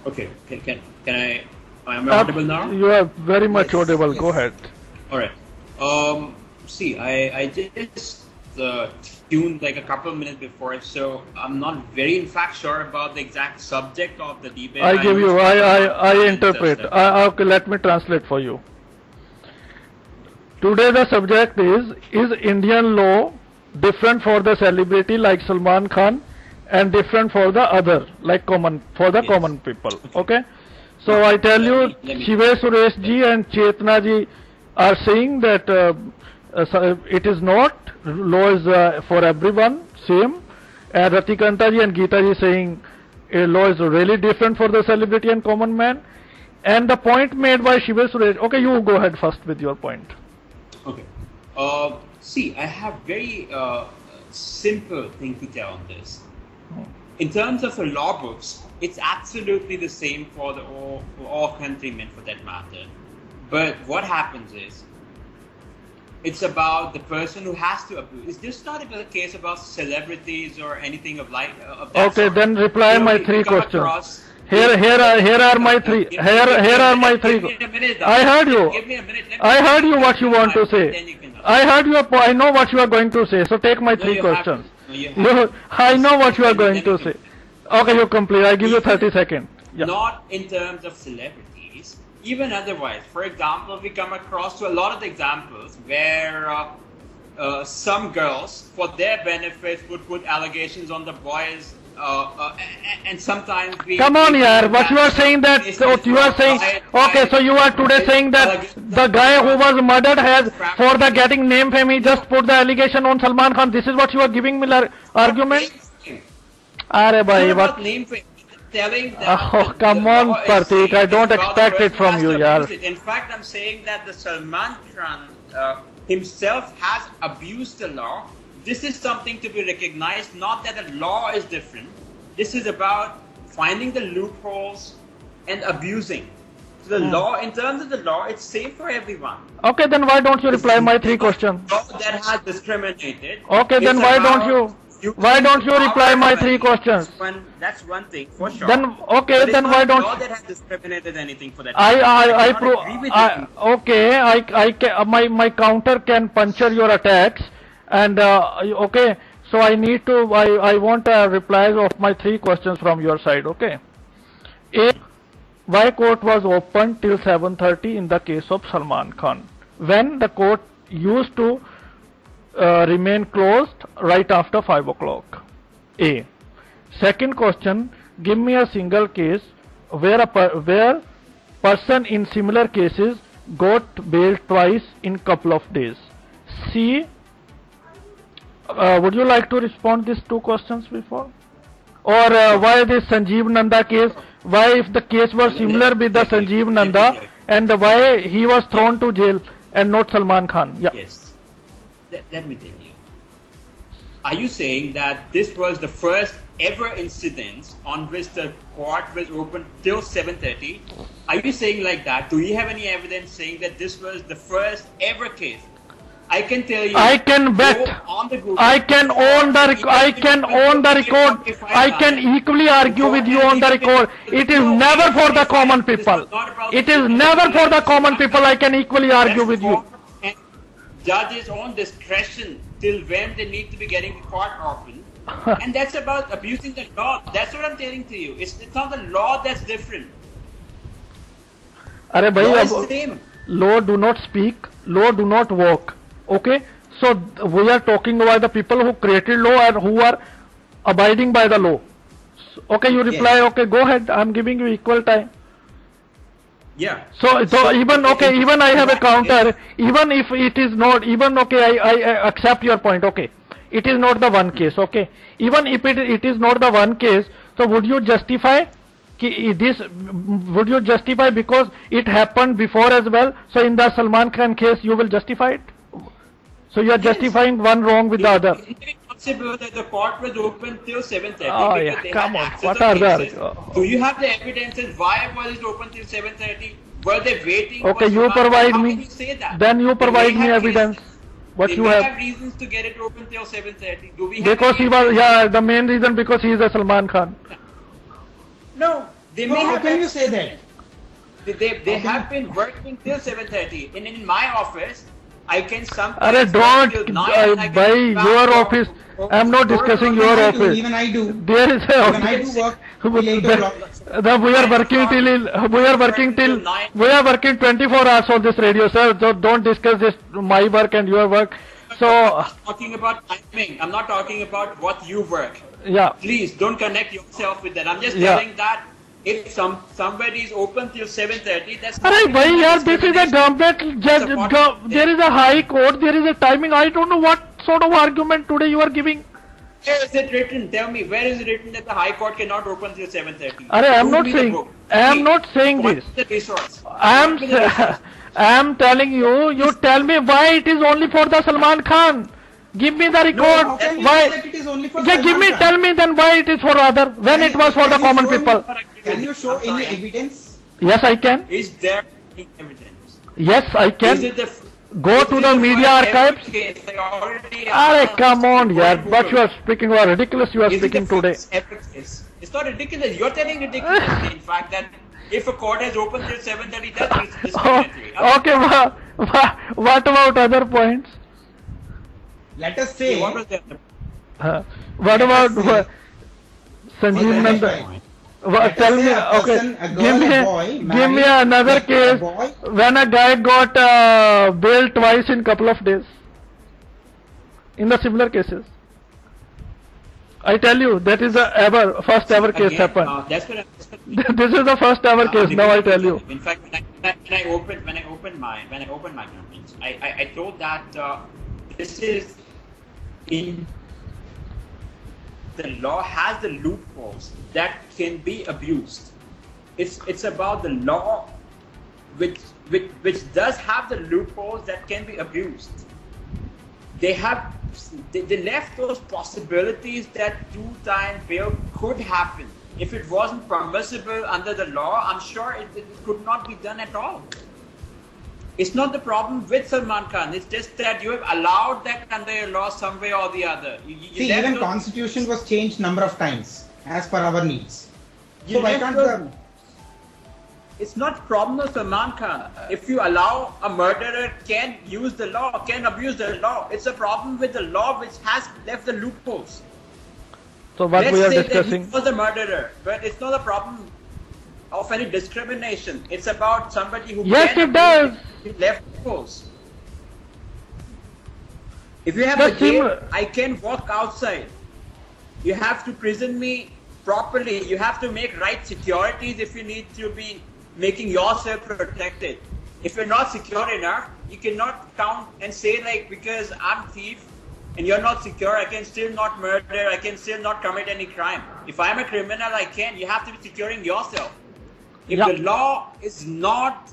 Speaker 7: Okay, can I am I audible now?
Speaker 1: You are very much
Speaker 4: Yes,
Speaker 1: audible.
Speaker 4: yes.
Speaker 1: Go ahead.
Speaker 7: All right. See, I just tuned like a couple of minutes before, so I'm not very in fact sure about the exact subject of the debate.
Speaker 1: I give you. I interpret.
Speaker 7: Just,
Speaker 1: Okay, let me translate for you. Today the subject is Indian law different for the celebrity like Salman Khan and different for the other like common
Speaker 7: Yes.
Speaker 1: common people. Okay. So I tell you,
Speaker 7: Let me-
Speaker 1: Shive Suresh ji and Chetna ji are saying that it is not, law is for everyone same, and Ratikanta ji and Geeta ji saying law is really different for the celebrity and common man. And the point made by Shiva Suresh, okay, you go ahead first with your point.
Speaker 7: Okay. See, I have very simple thing to tell on this. In terms of the law books, it's absolutely the same for all countrymen for that matter. But what happens is, it's about the person who has to abuse. It's just not a case about celebrities or anything of that
Speaker 1: Okay,
Speaker 7: sort.
Speaker 1: then reply
Speaker 7: You know,
Speaker 1: my
Speaker 7: we
Speaker 1: 3
Speaker 7: come
Speaker 1: questions.
Speaker 7: across-
Speaker 1: Here are my 3.
Speaker 7: Give
Speaker 1: Here are my 3.
Speaker 7: Give me a minute,
Speaker 1: I heard you.
Speaker 7: Give me a minute. Let me
Speaker 1: I heard you what you want to
Speaker 7: then
Speaker 1: say.
Speaker 7: you can-
Speaker 1: I heard your I know what you are going to say. So take my
Speaker 7: No,
Speaker 1: 3
Speaker 7: you have
Speaker 1: questions.
Speaker 7: to. No, you have
Speaker 1: You, I know what you are going
Speaker 7: Then
Speaker 1: to
Speaker 7: you
Speaker 1: say.
Speaker 7: can-
Speaker 1: Okay, you complete. I give you 30 seconds. Yeah.
Speaker 7: Not in terms of celebrities, even otherwise. For example, we come across to a lot of examples where some girls, for their benefits, would put allegations on the boys, and sometimes we.
Speaker 1: Come on,
Speaker 7: we-
Speaker 1: yaar. What you are saying that you are saying. Okay, so you are today saying that the guy who was murdered has, for the getting name fame, he just put the allegation on Salman Khan. This is what you are giving me argument. Arey bhai,
Speaker 7: What about
Speaker 1: what?
Speaker 7: name fame? Telling that
Speaker 1: Oh, come on,
Speaker 7: law is
Speaker 1: Pratik,
Speaker 7: saying
Speaker 1: I don't
Speaker 7: it's about
Speaker 1: expect
Speaker 7: the
Speaker 1: it from
Speaker 7: person
Speaker 1: you,
Speaker 7: who
Speaker 1: yaar.
Speaker 7: has abused it. In fact, I'm saying that the Salman Khan himself has abused the law. This is something to be recognized, not that the law is different. This is about finding the loopholes and abusing. So the law, in terms of the law, it's safe for everyone.
Speaker 1: Okay, then why don't you reply my 3 questions?
Speaker 7: Law that has discriminated.
Speaker 1: Okay, then
Speaker 7: It's
Speaker 1: why
Speaker 7: about
Speaker 1: don't you?
Speaker 7: using
Speaker 1: Why don't you reply
Speaker 7: power
Speaker 1: my
Speaker 7: and
Speaker 1: 3 questions?
Speaker 7: That's one thing for sure.
Speaker 1: Then okay,
Speaker 7: But it's
Speaker 1: then
Speaker 7: not
Speaker 1: why
Speaker 7: the
Speaker 1: don't
Speaker 7: law that has discriminated anything for that?
Speaker 1: I
Speaker 7: cannot
Speaker 1: prove
Speaker 7: agree with you.
Speaker 1: okay, I can, my counter can puncture your attacks, and okay, so I need to I want replies of my 3 questions from your side. Okay, A, why court was open till 7:30 in the case of Salman Khan when the court used to remain closed right after 5 o'clock? A. Second question, give me a single case where where person in similar cases got bail twice in couple of days. C. would you like to respond these two questions before? Or why this Sanjeev Nanda case? Why, if the case was similar with the Sanjeev Nanda, and why he was thrown to jail and not Salman Khan? Yeah.
Speaker 7: Yes. Let me tell you. Are you saying that this was the first ever incident on which the court was open till 7:30? Are you saying like that? Do you have any evidence saying that this was the first ever case? I can tell you.
Speaker 1: I can bet.
Speaker 7: On the Google,
Speaker 1: I can own the. I can own the record. I can equally argue with you on the record. It is never for the common people. It is never for the common people. I can equally argue with you.
Speaker 7: Judges' own discretion till when they need to be getting the court open, and that's about abusing the law. That's what I'm telling to you. It's not the law that's different.
Speaker 1: Arey bhai,
Speaker 7: Law is same.
Speaker 1: Law do not speak. Law do not walk. Okay, so we are talking about the people who created law and who are abiding by the law. Okay, you reply.
Speaker 7: Yes.
Speaker 1: Okay, go ahead. I'm giving you equal time.
Speaker 7: Yeah.
Speaker 1: So even okay, even I have a counter. Even if it is not, even okay, I accept your point. Okay, it is not the one case. Okay, even if it is not the one case, so would you justify this? Would you justify because it happened before as well? So in the Salman Khan case, you will justify it. So you are justifying one wrong with the other.
Speaker 7: It is possible that the court was open till 7:30.
Speaker 1: Oh yeah, come on. What are the?
Speaker 7: Do you have the evidences? Why was it open till 7:30? Were they waiting?
Speaker 1: Okay,
Speaker 7: for
Speaker 1: you
Speaker 7: Salman?
Speaker 1: provide
Speaker 7: How
Speaker 1: me.
Speaker 7: can you say that?
Speaker 1: Then you
Speaker 7: They
Speaker 1: provide
Speaker 7: may
Speaker 1: me
Speaker 7: have
Speaker 1: evidence.
Speaker 7: reasons.
Speaker 1: What
Speaker 7: They
Speaker 1: you
Speaker 7: may
Speaker 1: have?
Speaker 7: have reasons to get it open till 7:30. Do we have
Speaker 1: Because
Speaker 7: any
Speaker 1: he was,
Speaker 7: evidence?
Speaker 1: yeah, the main reason because he is a Salman Khan.
Speaker 7: No, they
Speaker 4: No,
Speaker 7: may
Speaker 4: how
Speaker 7: have.
Speaker 4: can you say that?
Speaker 7: They have been working till 7:30. And in my office, I can sometimes
Speaker 1: Arey
Speaker 7: work
Speaker 1: don't,
Speaker 7: till 9 and I
Speaker 1: by
Speaker 7: can come
Speaker 1: your
Speaker 7: back
Speaker 1: office.
Speaker 7: home.
Speaker 1: I'm not discussing
Speaker 4: Even
Speaker 1: your
Speaker 4: I do,
Speaker 1: office.
Speaker 4: even I do.
Speaker 1: There is a
Speaker 4: Even I do work later.
Speaker 1: we are working we are working 24 hours on this radio, sir. So don't discuss this my work and your work. So
Speaker 7: I'm not talking about timing. I'm not talking about what you work.
Speaker 1: yeah,
Speaker 7: Please don't connect yourself with that. I'm just
Speaker 1: Yeah.
Speaker 7: telling that if somebody is open till 7:30, that's not
Speaker 1: Arey bhai,
Speaker 7: really
Speaker 1: yaar, this is a
Speaker 7: discrimination.
Speaker 1: government judge. There is a high court. There is a timing. I don't know what sort of argument today you are giving.
Speaker 7: Where is it written? Tell me, where is it written that the High Court cannot open till 7:30?
Speaker 1: Arey, I'm
Speaker 7: Prove
Speaker 1: not
Speaker 7: me the
Speaker 1: saying.
Speaker 7: book.
Speaker 1: I'm
Speaker 7: Please.
Speaker 1: not saying
Speaker 7: What
Speaker 1: this.
Speaker 7: is the resource?
Speaker 1: I'm
Speaker 7: What is the resource?
Speaker 1: I'm telling you. You tell me why it is only for the Salman Khan. Give me the record.
Speaker 4: How can you
Speaker 1: Why?
Speaker 4: say that it is only for
Speaker 1: Yeah, give me.
Speaker 4: Salman Khan?
Speaker 1: Tell me then why it is for other when it was for the common people.
Speaker 4: Can you show any evidence?
Speaker 1: Yes, I can.
Speaker 7: Is there any evidence?
Speaker 1: Yes, I
Speaker 7: Is
Speaker 1: can.
Speaker 7: it the
Speaker 1: Go to the media archives. Arey, come on, yeah. But you are speaking about ridiculous. You are speaking today.
Speaker 7: It's not ridiculous. You're telling ridiculous. In fact, that if a court has opened till 7:30, that's discriminatory.
Speaker 1: Okay, what about other points?
Speaker 4: Let us say.
Speaker 7: What was that?
Speaker 1: What about Sanjeev
Speaker 4: Okay,
Speaker 1: Nanda?
Speaker 4: fine.
Speaker 1: Tell me,
Speaker 4: a
Speaker 1: okay,
Speaker 4: person, a girl,
Speaker 1: give me
Speaker 4: a boy
Speaker 1: give me
Speaker 4: married
Speaker 1: another
Speaker 4: with a
Speaker 1: case
Speaker 4: boy.
Speaker 1: when a guy got bail twice in couple of days. In the similar cases, I tell you that is the first ever case
Speaker 7: Again,
Speaker 1: happened.
Speaker 7: That's what
Speaker 1: This is the first ever case. Now I tell you.
Speaker 7: In fact, when I opened my complaints, I told that this is in the law has the loopholes that can be abused. It's about the law which does have the loopholes that can be abused. They left those possibilities that 2-time bail could happen. If it wasn't permissible under the law, I'm sure it could not be done at all. It's not the problem with Salman Khan. It's just that you have allowed that under your law some way or the other. You
Speaker 4: See,
Speaker 7: left
Speaker 4: even
Speaker 7: those-
Speaker 4: constitution was changed number of times as per our needs.
Speaker 7: you
Speaker 4: So why
Speaker 7: left
Speaker 4: can't
Speaker 7: those-
Speaker 4: the
Speaker 7: It's not problem of Salman Khan. If you allow a murderer can use the law, can abuse the law, it's a problem with the law which has left the loopholes.
Speaker 1: So what
Speaker 7: Let's
Speaker 1: we are
Speaker 7: say
Speaker 1: discussing.
Speaker 7: that he was a murderer, but it's not a problem of any discrimination. It's about somebody who
Speaker 1: Yes,
Speaker 7: can
Speaker 1: it does.
Speaker 7: abuse left loopholes. If you have
Speaker 1: The
Speaker 7: a gate,
Speaker 1: sim-
Speaker 7: I can walk outside. You have to prison me properly. You have to make right securities if you need to be making yourself protected. If you're not secure enough, you cannot count and say like, because I'm thief, and you're not secure, I can still not murder, I can still not commit any crime. If I'm a criminal, I can. You have to be securing yourself. If the law is not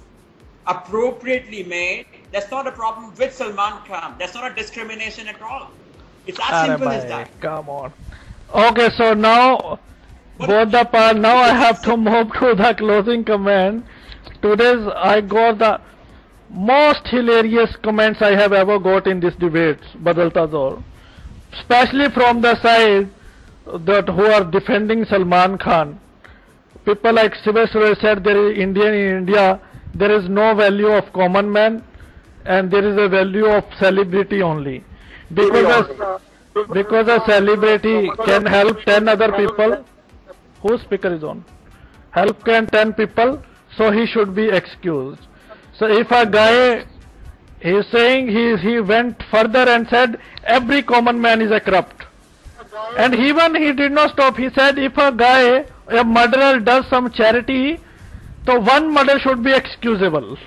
Speaker 7: appropriately made, that's not a problem with Salman Khan. That's not a discrimination at all. It's as simple as that.
Speaker 1: Come on. Okay, so now both the part. Now I have to move to the closing comment. Today's I got the most hilarious comments I have ever got in this debate, Badalta Daur, especially from the side that who are defending Salman Khan. People like Sylvester said there is in India there is no value of common man and there is a value of celebrity only. Because a celebrity can help 10 other people. Whose speaker is on? Help can 10 people, so he should be excused. So if a guy is saying he went further and said every common man is a corrupt. And even he did not stop. He said if a guy, a murderer does some charity, so one murder should be excusable.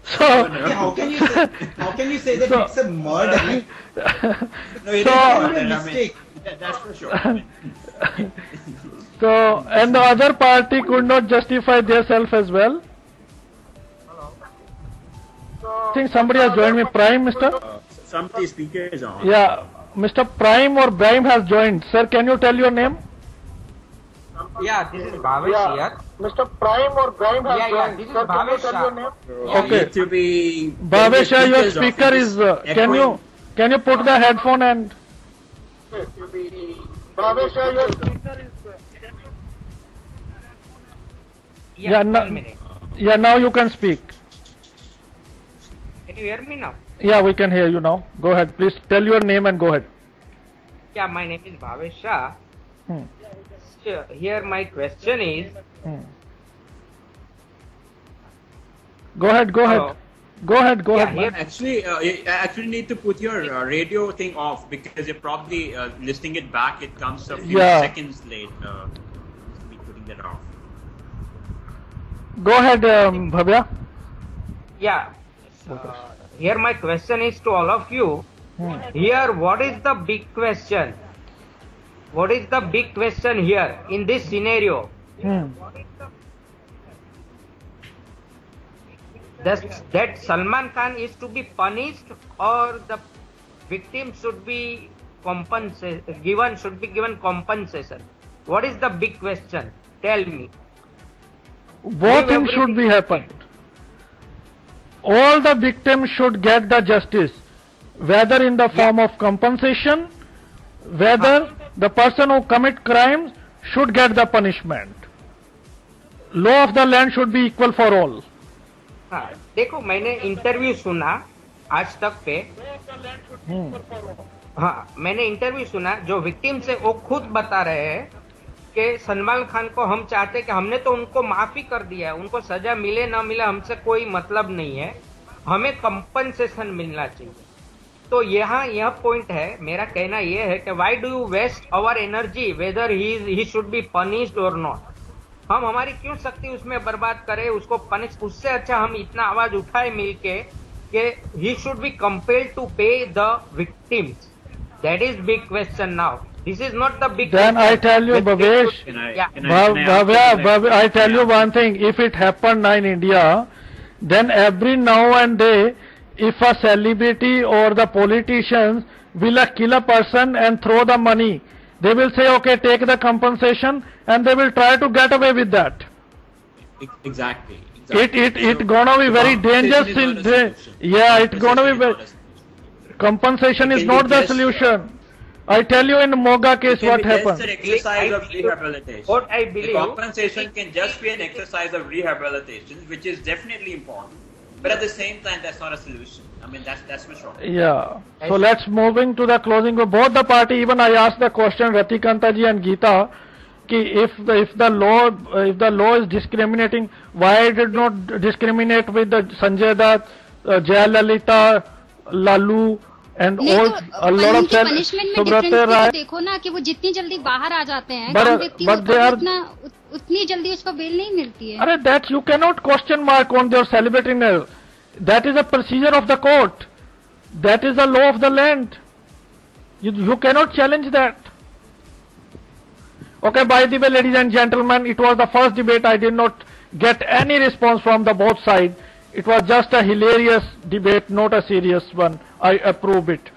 Speaker 1: So
Speaker 4: how can you say that it's a murder?
Speaker 7: No, it is a mistake. That's for sure.
Speaker 1: So and the other party could not justify themselves as well. I think somebody has joined me. Prime, Mr.
Speaker 7: Somebody speaker is on.
Speaker 1: Yeah, Mr. Prime or Brime has joined. Sir, can you tell your name?
Speaker 8: Yeah, this is Bhavesh here.
Speaker 1: Mr. Prime or Brime has
Speaker 8: joined. This is Bhavesh.
Speaker 1: Okay.
Speaker 7: To be
Speaker 1: Bhavesh, your speaker is. Can you put the headphone and? Bhavesh, your speaker is. Yeah, now you can speak.
Speaker 8: Can you hear me now?
Speaker 1: Yeah, we can hear you now. Go ahead. Please tell your name and go ahead.
Speaker 8: Yeah, my name is Bhavesh Shah. So here my question is.
Speaker 1: Go ahead. Go ahead.
Speaker 7: Actually, you actually need to put your radio thing off because you're probably listening it back. It comes a few seconds late. Be putting that off.
Speaker 1: Go ahead, Bhavya.
Speaker 8: Yeah. Here my question is to all of you. Here, what is the big question? What is the big question here in this scenario? That Salman Khan is to be punished or the victim should be given compensation? What is the big question? Tell me.
Speaker 1: Both things should be happened. All the victims should get the justice, whether in the form of compensation, whether the person who commit crimes should get the punishment. Law of the land should be equal for all.
Speaker 8: हाँ, देखो मैंने interview सुना आज तक पे। हाँ, मैंने interview सुना जो विक्टिम से वो खुद बता रहे हैं कि सलमान खान को हम चाहते कि हमने तो उनको माफी कर दिया है, उनको सजा मिले ना मिले हमसे कोई मतलब नहीं है, हमें कंपनसेशन मिलना चाहिए। तो यहाँ यह पॉइंट है, मेरा कहना यह है कि why do you waste our energy whether he should be punished और नॉट। हम हमारी क्यों शक्ति उसमें बर्बाद करें, उसको पनिश, उससे अच्छा हम इतना आवाज उठाए मिलके कि he should be compelled to pay the victims. That is big question now. This is not the big.
Speaker 1: Then I tell you, Bhavesh, Bhavya, I tell you one thing. If it happened in India, then every now and then, if a celebrity or the politicians will kill a person and throw the money, they will say, okay, take the compensation, and they will try to get away with that.
Speaker 7: Exactly.
Speaker 1: It gonna be very dangerous. Yeah, it's gonna be very. Compensation is not the solution. I tell you in Moga case what happened.
Speaker 7: Just an exercise of rehabilitation.
Speaker 8: What I believe.
Speaker 7: The compensation can just be an exercise of rehabilitation, which is definitely important. But at the same time, that's not a solution. I mean, that's for sure.
Speaker 1: Yeah. So let's moving to the closing. Both the party, even I asked the question, Ratikanta ji and Geeta, ki if the law is discriminating, why did not discriminate with the Sanjay Dutt, Jayalalitha, Lalu? And all a lot of
Speaker 3: Subrata Rai. देखो ना कि वो जितनी जल्दी बाहर आ जाते हैं, उतनी जल्दी उसको बेल नहीं मिलती है।
Speaker 1: अरे that you cannot question mark on their celebrating. That is a procedure of the court. That is the law of the land. You cannot challenge that. Okay, by the way, ladies and gentlemen, it was the first debate. I did not get any response from the both sides. It was just a hilarious debate, not a serious one. I approve it.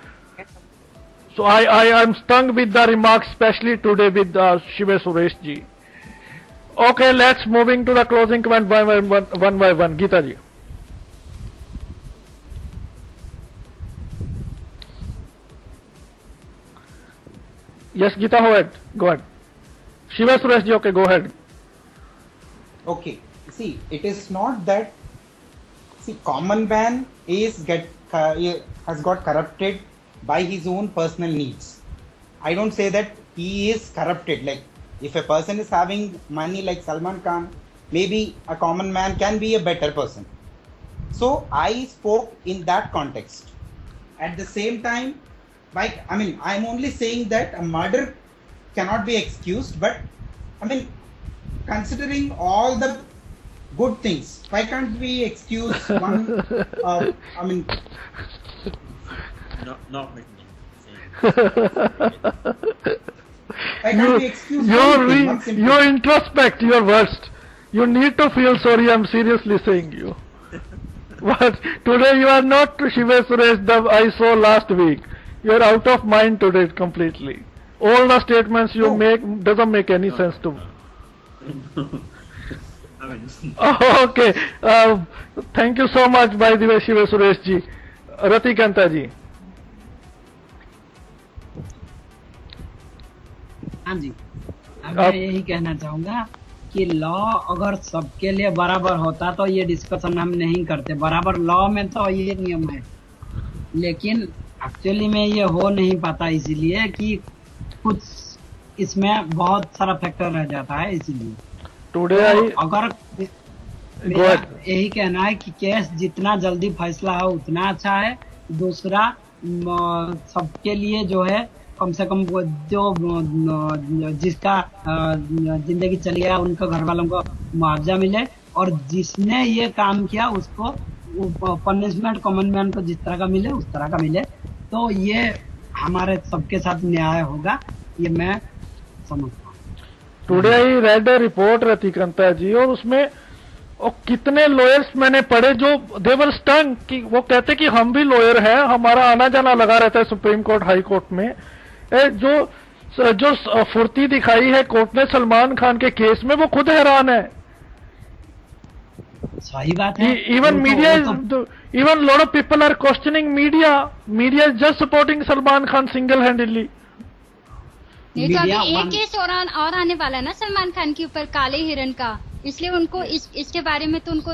Speaker 1: So I am stung with the remarks, especially today with Shiva Suresh ji. Okay, let's moving to the closing comment one by one. Geeta ji. Yes, Geeta, go ahead. Shiva Suresh ji, okay, go ahead.
Speaker 4: Okay, see, it is not that, see, common man has got corrupted by his own personal needs. I don't say that he is corrupted. Like, if a person is having money like Salman Khan, maybe a common man can be a better person. So I spoke in that context. At the same time, like, I mean, I'm only saying that a murder cannot be excused, but I mean, considering all the good things, why can't we excuse one? I mean,
Speaker 7: not with me.
Speaker 4: Why can't we excuse
Speaker 1: you introspect your worst. You need to feel sorry. I'm seriously saying you. But today you are not Shiva Suresh that I saw last week. You are out of mind today completely. All the statements you make doesn't make any sense to me. Okay. Thank you so much, by the way, Shiva Suresh ji. Ratikanta ji.
Speaker 2: हाँ जी, अब मैं यही कहना चाहूंगा कि law अगर सबके लिए बराबर होता तो ये डिस्कशन हम नहीं करते। बराबर लॉ में तो ये नियम है, लेकिन एक्चुअली में ये हो नहीं पाता, इसीलिए कि कुछ इसमें बहुत सारा फैक्टर रह जाता है। इसीलिए तो अगर मेरा यही कहना है कि केस जितना जल्दी फैसला हो उतना अच्छा है। दूसरा, सबके लिए जो है कम से कम जो जिसका जिंदगी चली गया उनका घर वालों को मुआवजा मिले, और जिसने ये काम किया उसको पनिशमेंट कॉमन मैन को जिस तरह का मिले उस तरह का मिले, तो ये हमारे सबके साथ न्याय होगा, ये मैं समझता हूँ।
Speaker 1: Today I read a report Ratikanta ji, और उसमें और कितने लॉयर्स मैंने पढ़े जो देवर स्टंग कि वो कहते कि हम भी लॉयर हैं, हमारा आना जाना लगा रहता है सुप्रीम कोर्ट हाई कोर्ट में। जो फुर्ती दिखाई है कोर्ट ने सलमान खान के केस में, वो खुद हैरान है।
Speaker 2: सही बात है।
Speaker 1: Even media, even lot of people are questioning media is just supporting Salman Khan single handedly.
Speaker 3: नहीं तो अभी एक केस और आने वाला है ना सलमान खान के ऊपर, काले हिरण का, इसलिए उनको इसके बारे में तो उनको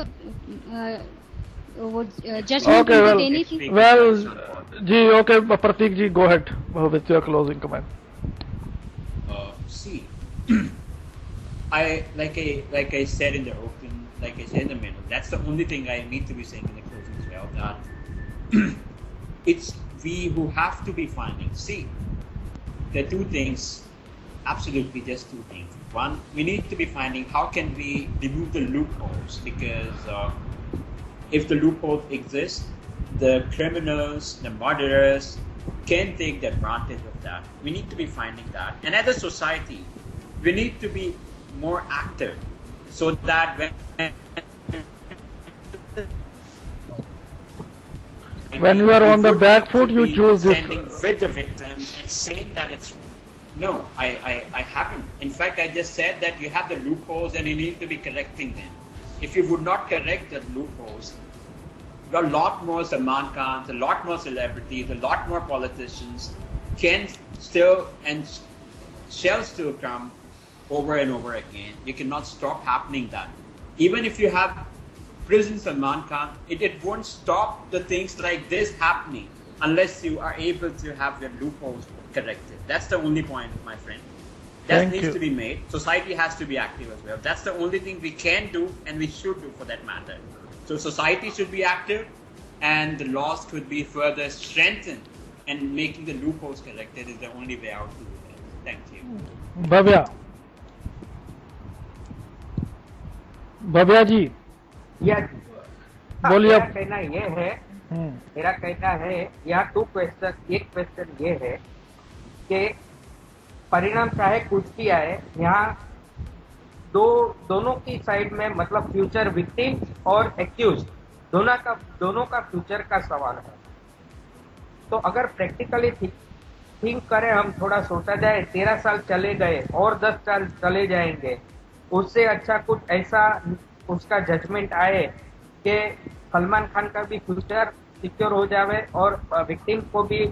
Speaker 3: वो जजमेंट देनी थी।
Speaker 1: वेल जी, okay, Prateek ji, go ahead with your closing comment.
Speaker 7: See, like I said in the open, like I said in the middle, that's the only thing I need to be saying in the closing as well, that it's we who have to be finding. See, there are two things, absolutely just two things. One, we need to be finding how can we remove the loopholes, because if the loopholes exist, the criminals, the murderers can take the advantage of that. We need to be finding that. And as a society, we need to be more active so that
Speaker 1: when you are on the back foot, you choose this.
Speaker 7: Standing with the victim and saying that it's no, I haven't. In fact, I just said that you have the loopholes and you need to be correcting them. If you would not correct the loopholes, a lot more Salman Khans, a lot more celebrities, a lot more politicians can still and shall still come over and over again. You cannot stop happening that. Even if you have prison Salman Khan, it won't stop the things like this happening unless you are able to have your loopholes corrected. That's the only point, my friend. That needs to be made. Society has to be active as well. That's the only thing we can do and we should do for that matter. So society should be active and the laws could be further strengthened, and making the loopholes corrected is the only way out to do that. Thank you.
Speaker 1: Bhavya ji,
Speaker 8: yes,
Speaker 1: बोलिए।
Speaker 8: कहना ये है मेरा कहना है यहाँ एक question ये है कि परिणाम चाहे कुछ भी आए, यहाँ दोनों की साइड में मतलब फ्यूचर विक्टिम और एक्यूज दोनों का फ्यूचर का सवाल है। तो अगर प्रैक्टिकली थिंक करें, हम थोड़ा सोचा जाए, 13 साल चले गए और 10 साल चले जाएंगे, उससे अच्छा कुछ ऐसा उसका जजमेंट आए कि सलमान खान का भी फ्यूचर सिक्योर हो जावे और विक्टिम को भी